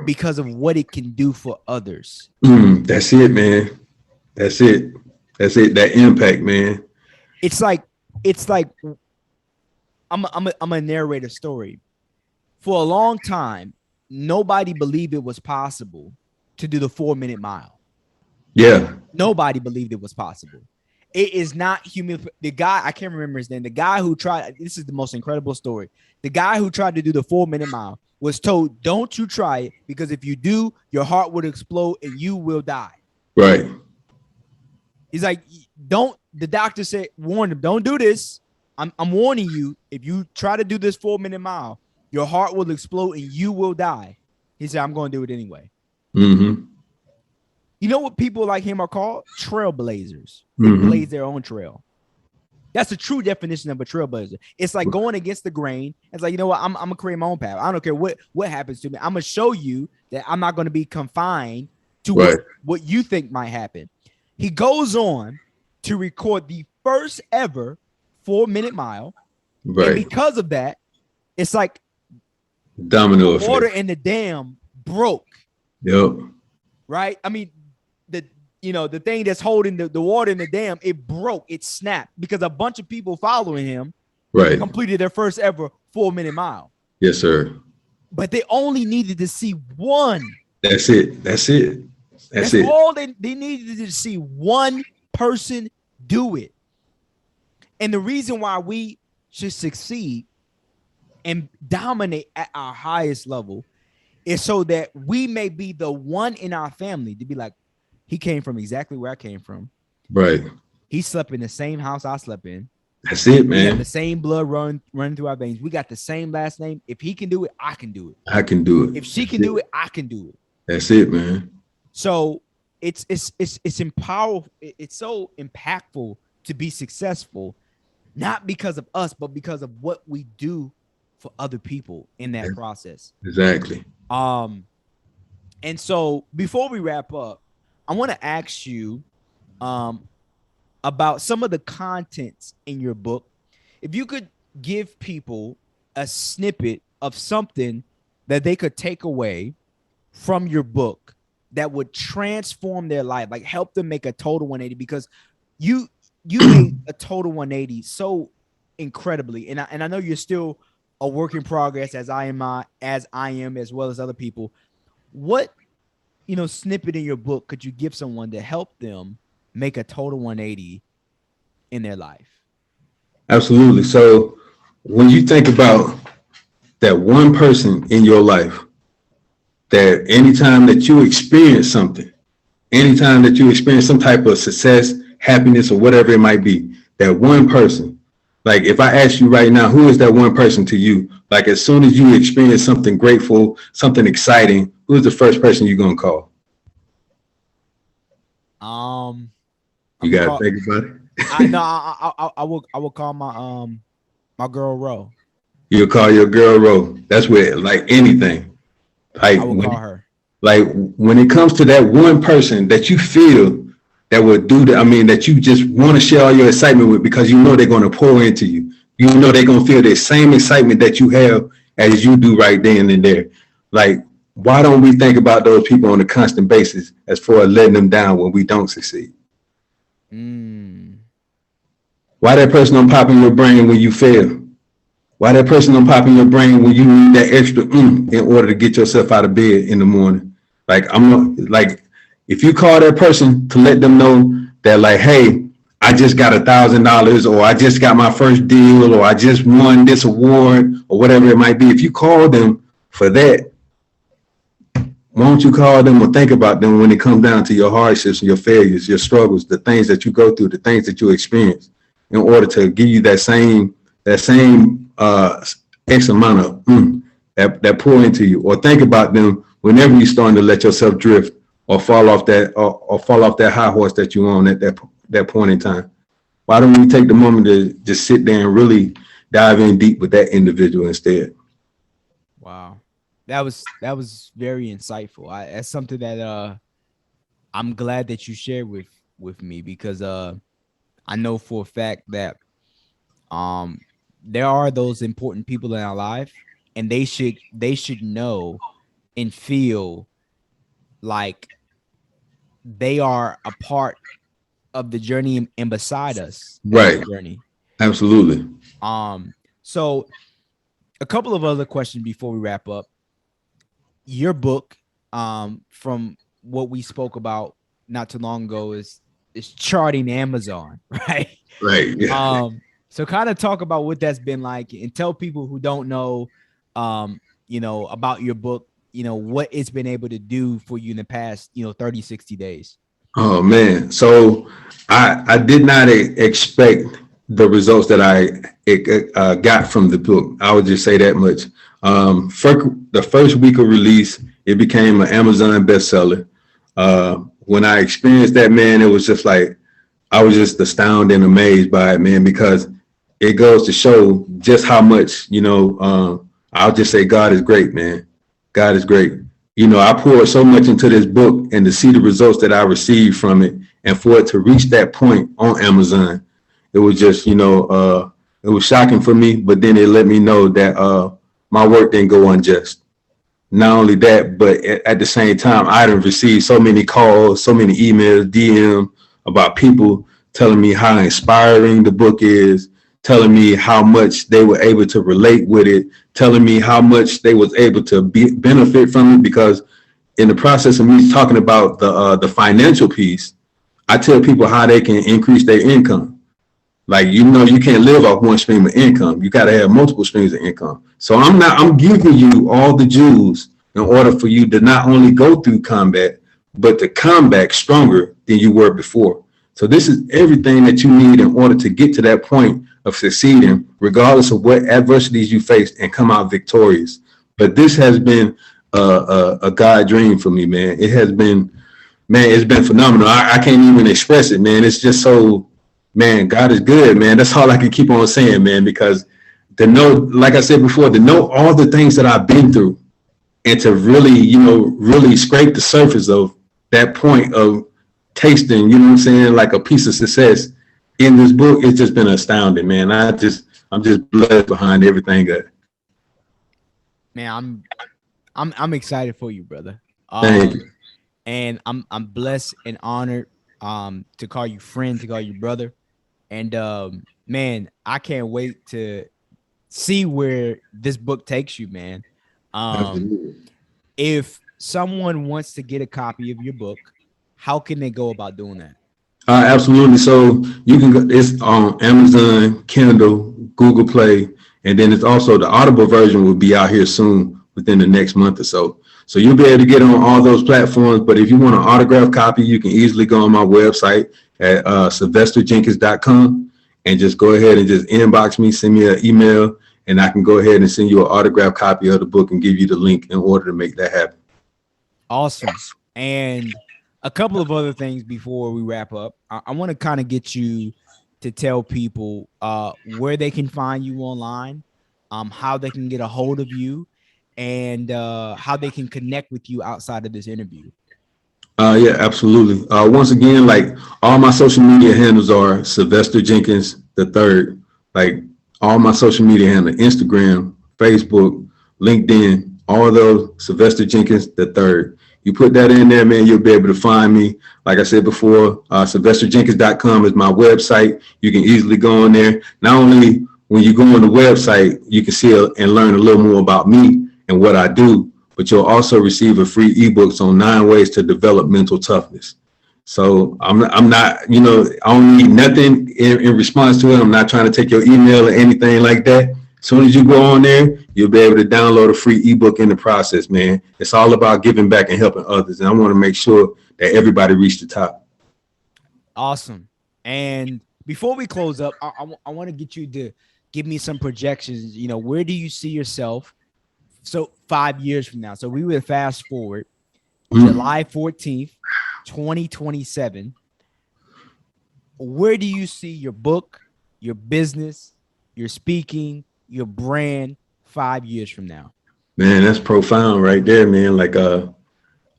because of what it can do for others. That's it, man. That's it. That impact, man. It's like I'm a narrate a story. For a long time, nobody believed it was possible to do the 4-minute mile. Yeah. Nobody believed it was possible. It is not human. The guy, I can't remember his name. The guy who tried, this is the most incredible story. The guy who tried to do the 4-minute mile was told, don't you try it, because if you do, your heart would explode and you will die. Right. He's like, the doctor said, warned him, don't do this. I'm warning you, if you try to do this 4-minute mile, your heart will explode and you will die. He said, I'm going to do it anyway. Mm-hmm. You know what people like him are called? Trailblazers. They blaze their own trail. That's the true definition of a trailblazer. It's like going against the grain. It's like, you know what? I'm gonna create my own path. I don't care what happens to me. I'm gonna show you that I'm not gonna be confined to what you think might happen. He goes on to record the first ever 4-minute mile. Right. And because of that, it's like domino effect. Water in the dam broke. Yep. Right? I mean, the thing that's holding the water in the dam, it broke, it snapped, because a bunch of people following him completed their first ever 4-minute mile. Yes, sir. But they only needed to see one. That's it. That's all they needed to see one person do it. And the reason why we should succeed and dominate at our highest level is so that we may be the one in our family to be like, he came from exactly where I came from. Right. He slept in the same house I slept in. That's it, man. We have the same blood running through our veins. We got the same last name. If he can do it, I can do it. I can do it. If she can do it, I can do it. That's it, man. So it's empowerful. It's so impactful to be successful, not because of us, but because of what we do for other people in that process. Exactly. And so before we wrap up, I want to ask you about some of the contents in your book. If you could give people a snippet of something that they could take away from your book that would transform their life, like help them make a total 180, because you made a total 180 so incredibly. And I know you're still a work in progress, as I am, as well as other people. What snippet in your book could you give someone to help them make a total 180 in their life? Absolutely. So when you think about that one person in your life, that anytime that you experience something, anytime that you experience some type of success, happiness, or whatever it might be, that one person, like if I ask you right now, who is that one person to you? Like as soon as you experience something grateful, something exciting, who's the first person you're going to call? I'm You gonna got to call. think about it. I will call my girl Ro. You'll call your girl Ro. That's where, like anything, like I will call her. like when it comes to that one person that you feel that would do that, I mean, that you just want to share all your excitement with because you know they're going to pour into you. You know they're going to feel the same excitement that you have as you do right then and there. Like, why don't we think about those people on a constant basis as far as letting them down when we don't succeed? Mm. Why that person don't pop in your brain when you fail? Why that person don't pop in your brain when you need that extra in order to get yourself out of bed in the morning? Like like if you call that person to let them know that like, hey, I just got $1,000 or I just got my first deal or I just won this award or whatever it might be. If you call them for that, why don't you call them or think about them when it comes down to your hardships and your failures, your struggles, the things that you go through, the things that you experience in order to give you that same X amount of that pour into you, or think about them whenever you're starting to let yourself drift or fall off that high horse that you're on at that point in time. Why don't we take the moment to just sit there and really dive in deep with that individual instead? Wow, that was very insightful. That's something that I'm glad that you shared with me because I know for a fact that um there are those important people in our life, and they should know and feel like they are a part of the journey and beside us at the Right. journey. Absolutely. So a couple of other questions before we wrap up. Your book, from what we spoke about not too long ago, is charting Amazon, right? Right. Yeah. So kind of talk about what that's been like and tell people who don't know, about your book, what it's been able to do for you in the past, 30, 60 days. Oh man. So I did not expect the results that I got from the book. I would just say that much. The first week of release, it became an Amazon bestseller. When I experienced that, man, it was just like I was just astounded and amazed by it, man, because it goes to show just how much, I'll just say God is great, man. God is great. I poured so much into this book, and to see the results that I received from it and for it to reach that point on Amazon, it was just, it was shocking for me, but then it let me know that my work didn't go unjust. Not only that, but at the same time, I done received so many calls, so many emails, DM about people telling me how inspiring the book is, telling me how much they were able to relate with it, telling me how much they was able to benefit from it. Because in the process of me talking about the financial piece, I tell people how they can increase their income. Like, you can't live off one stream of income. You got to have multiple streams of income. So I'm giving you all the jewels in order for you to not only go through combat, but to come back stronger than you were before. So this is everything that you need in order to get to that point of succeeding, regardless of what adversities you faced, and come out victorious. But this has been a God dream for me, man. It has been, man, it's been phenomenal. I can't even express it, man. It's just so, man, God is good, man. That's all I can keep on saying, man, because to know, like I said before, to know all the things that I've been through and to really, really scrape the surface of that point of tasting, you know what I'm saying, like a piece of success in this book, it's just been astounding, man. I'm just blessed behind everything. Man, I'm excited for you, brother. Thank you. And I'm blessed and honored to call you friend, to call you brother. And man, I can't wait to see where this book takes you, man. Absolutely. If someone wants to get a copy of your book, how can they go about doing that? Absolutely. So you can go, it's on Amazon, Kindle, Google Play, and then it's also the Audible version will be out here soon within the next month or so. So you'll be able to get on all those platforms. But if you want an autographed copy, you can easily go on my website at sylvesterjenkins.com and just go ahead and just inbox me, send me an email, and I can go ahead and send you an autographed copy of the book and give you the link in order to make that happen. Awesome. And a couple of other things before we wrap up. I want to kind of get you to tell people where they can find you online, how they can get a hold of you, and how they can connect with you outside of this interview. Yeah, absolutely. Once again, like all my social media handles are Sylvester Jenkins III. Like all my social media handles, Instagram, Facebook, LinkedIn, all those Sylvester Jenkins III. You put that in there, man, you'll be able to find me. Like I said before, sylvesterjenkins.com is my website. You can easily go on there. Not only when you go on the website, you can see and learn a little more about me and what I do, but you'll also receive a free ebook on 9 ways to develop mental toughness. So I'm not, I don't need nothing in response to it. I'm not trying to take your email or anything like that. As soon as you go on there, you'll be able to download a free ebook in the process, man. It's all about giving back and helping others. And I want to make sure that everybody reach the top. Awesome. And before we close up, I want to get you to give me some projections. Where do you see yourself? So 5 years from now. So we would fast forward July 14th, 2027. Where do you see your book, your business, your speaking, your brand 5 years from now? Man, that's profound right there, man. Like,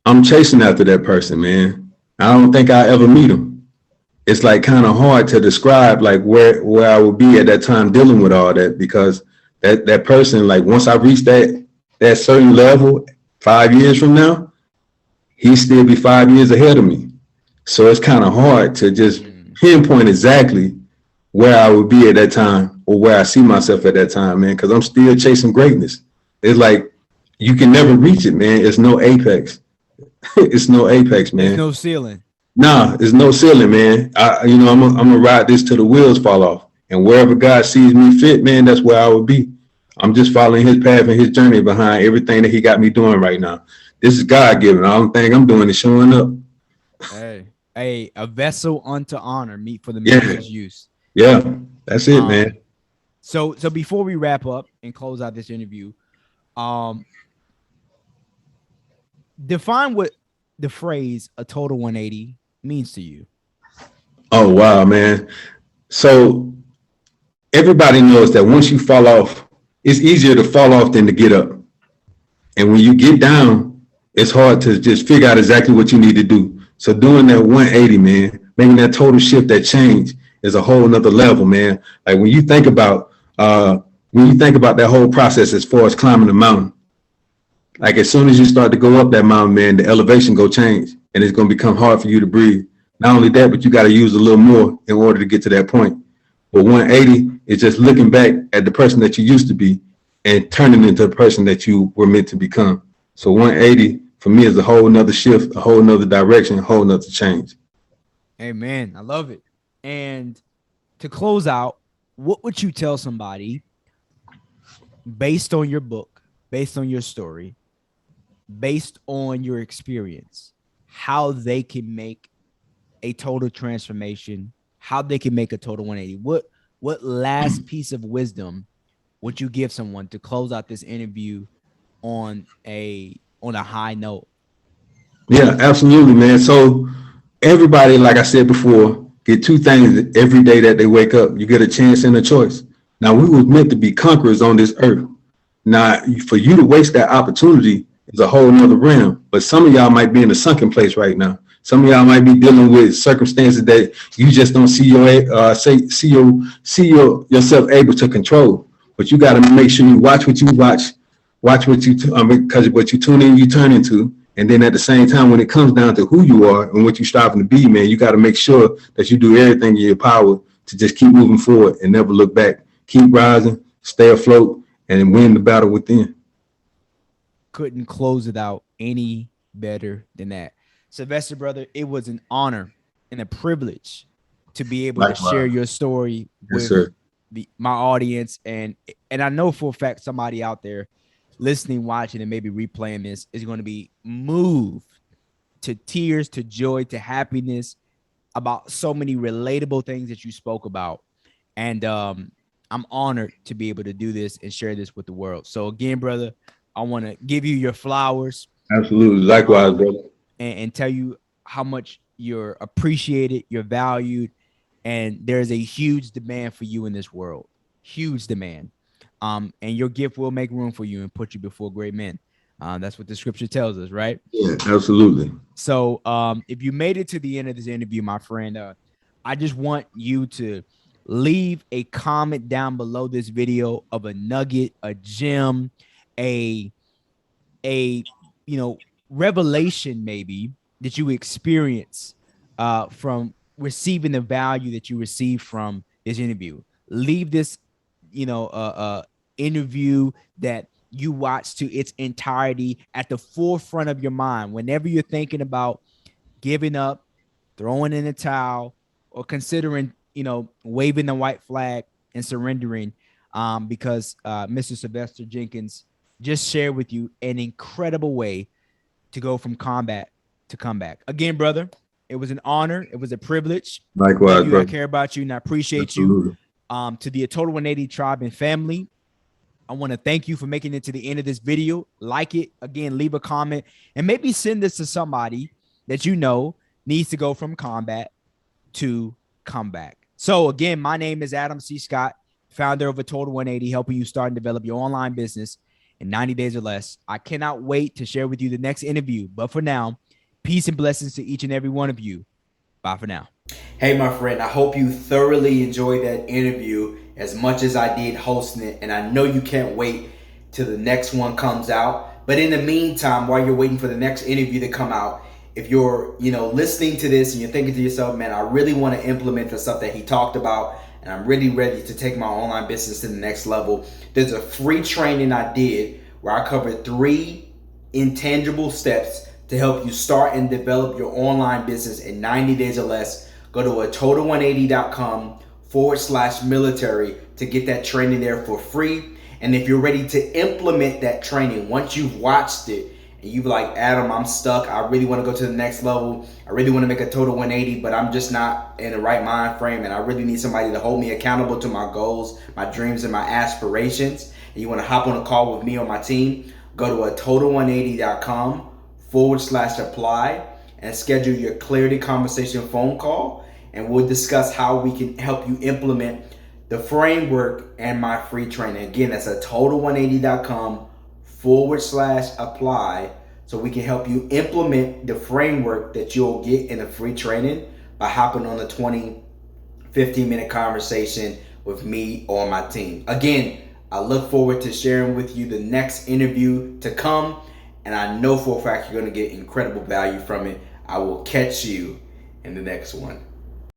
I'm chasing after that person, man. I don't think I'll ever meet him. It's like kind of hard to describe like where I would be at that time dealing with all that, because that person, like once I reach that certain level 5 years from now, he still be 5 years ahead of me. So it's kind of hard to just pinpoint exactly where I would be at that time or where I see myself at that time, man, because I'm still chasing greatness. It's like you can never reach it, man. It's no apex. It's no apex, man. There's no ceiling. Nah, there's no ceiling, man. I'm gonna ride this till the wheels fall off. And wherever God sees me fit, man, that's where I would be. I'm just following his path and his journey behind everything that he got me doing right now. This is God given. I don't think I'm doing is showing up. Hey, a vessel unto honor, meet for the master's use. Yeah, that's it, man. So before we wrap up and close out this interview, define what the phrase "a total 180" means to you. Oh wow, man. So everybody knows that once you fall off, it's easier to fall off than to get up. And when you get down, it's hard to just figure out exactly what you need to do. So doing that 180, man, making that total shift, that change is a whole nother level, man. Like when you think about that whole process as far as climbing the mountain, like as soon as you start to go up that mountain, man, the elevation go change and it's going to become hard for you to breathe. Not only that, but you got to use a little more in order to get to that point. But 180 is just looking back at the person that you used to be and turning into the person that you were meant to become. So 180 for me is a whole nother shift, a whole nother direction, a whole nother change. Amen. I love it. And to close out, what would you tell somebody based on your book, based on your story, based on your experience, how they can make a total transformation, how they can make a total 180? What last piece of wisdom would you give someone to close out this interview on a high note? Yeah, absolutely, man. So everybody, like I said before, get two things every day that they wake up. You get a chance and a choice. Now, we were meant to be conquerors on this earth. Now, for you to waste that opportunity is a whole nother realm. But some of y'all might be in a sunken place right now. Some of y'all might be dealing with circumstances that you just don't see yourself able to control. But you got to make sure you watch what you watch because what you tune in, you turn into. And then at the same time, when it comes down to who you are and what you're striving to be, man, you got to make sure that you do everything in your power to just keep moving forward and never look back. Keep rising, stay afloat, and win the battle within. Couldn't close it out any better than that. Sylvester, brother, it was an honor and a privilege to be able to share Likewise. your story Yes, with sir. my audience, and I know for a fact somebody out there listening, watching, and maybe replaying this is going to be moved to tears, to joy, to happiness about so many relatable things that you spoke about. And I'm honored to be able to do this and share this with the world. So again, brother, I want to give you your flowers, Absolutely. Likewise, brother. and tell you how much you're appreciated, you're valued, and there's a huge demand for you in this world. Huge demand. And your gift will make room for you and put you before great men. That's what the scripture tells us, right? Yeah, absolutely. So if you made it to the end of this interview, my friend, I just want you to leave a comment down below this video of a nugget, a gem, a a revelation maybe that you experience from receiving the value that you receive from this interview. Leave this interview that you watch to its entirety at the forefront of your mind whenever you're thinking about giving up, throwing in the towel, or considering, waving the white flag and surrendering, because Mr. Sylvester Jenkins just shared with you an incredible way to go from combat to comeback. Again, brother, it was an honor. It was a privilege. Likewise, Love you. I brother. care about you, and I appreciate Absolutely. you. To the Total 180 tribe and family, I want to thank you for making it to the end of this video. Like it. Again, leave a comment, and maybe send this to somebody that you know needs to go from combat to comeback. So again, my name is Adam C. Scott, founder of A Total 180, helping you start and develop your online business in 90 days or less. I cannot wait to share with you the next interview. But for now, peace and blessings to each and every one of you. Bye for now. Hey, my friend, I hope you thoroughly enjoyed that interview as much as I did hosting it. And I know you can't wait till the next one comes out. But in the meantime, while you're waiting for the next interview to come out, if you're, listening to this and you're thinking to yourself, man, I really want to implement the stuff that he talked about, and I'm really ready to take my online business to the next level, there's a free training I did where I covered 3 intangible steps to help you start and develop your online business in 90 days or less. Go to atotal180.com/military to get that training there for free. And if you're ready to implement that training, once you've watched it and you're like, Adam, I'm stuck, I really want to go to the next level, I really want to make a total 180, but I'm just not in the right mind frame, and I really need somebody to hold me accountable to my goals, my dreams, and my aspirations, and you want to hop on a call with me or my team, go to atotal180.com/apply and schedule your Clarity Conversation phone call, and we'll discuss how we can help you implement the framework and my free training. Again, that's atotal180.com/apply, so we can help you implement the framework that you'll get in the free training by hopping on the 15-minute conversation with me or my team. Again, I look forward to sharing with you the next interview to come, and I know for a fact you're going to get incredible value from it. I will catch you in the next one.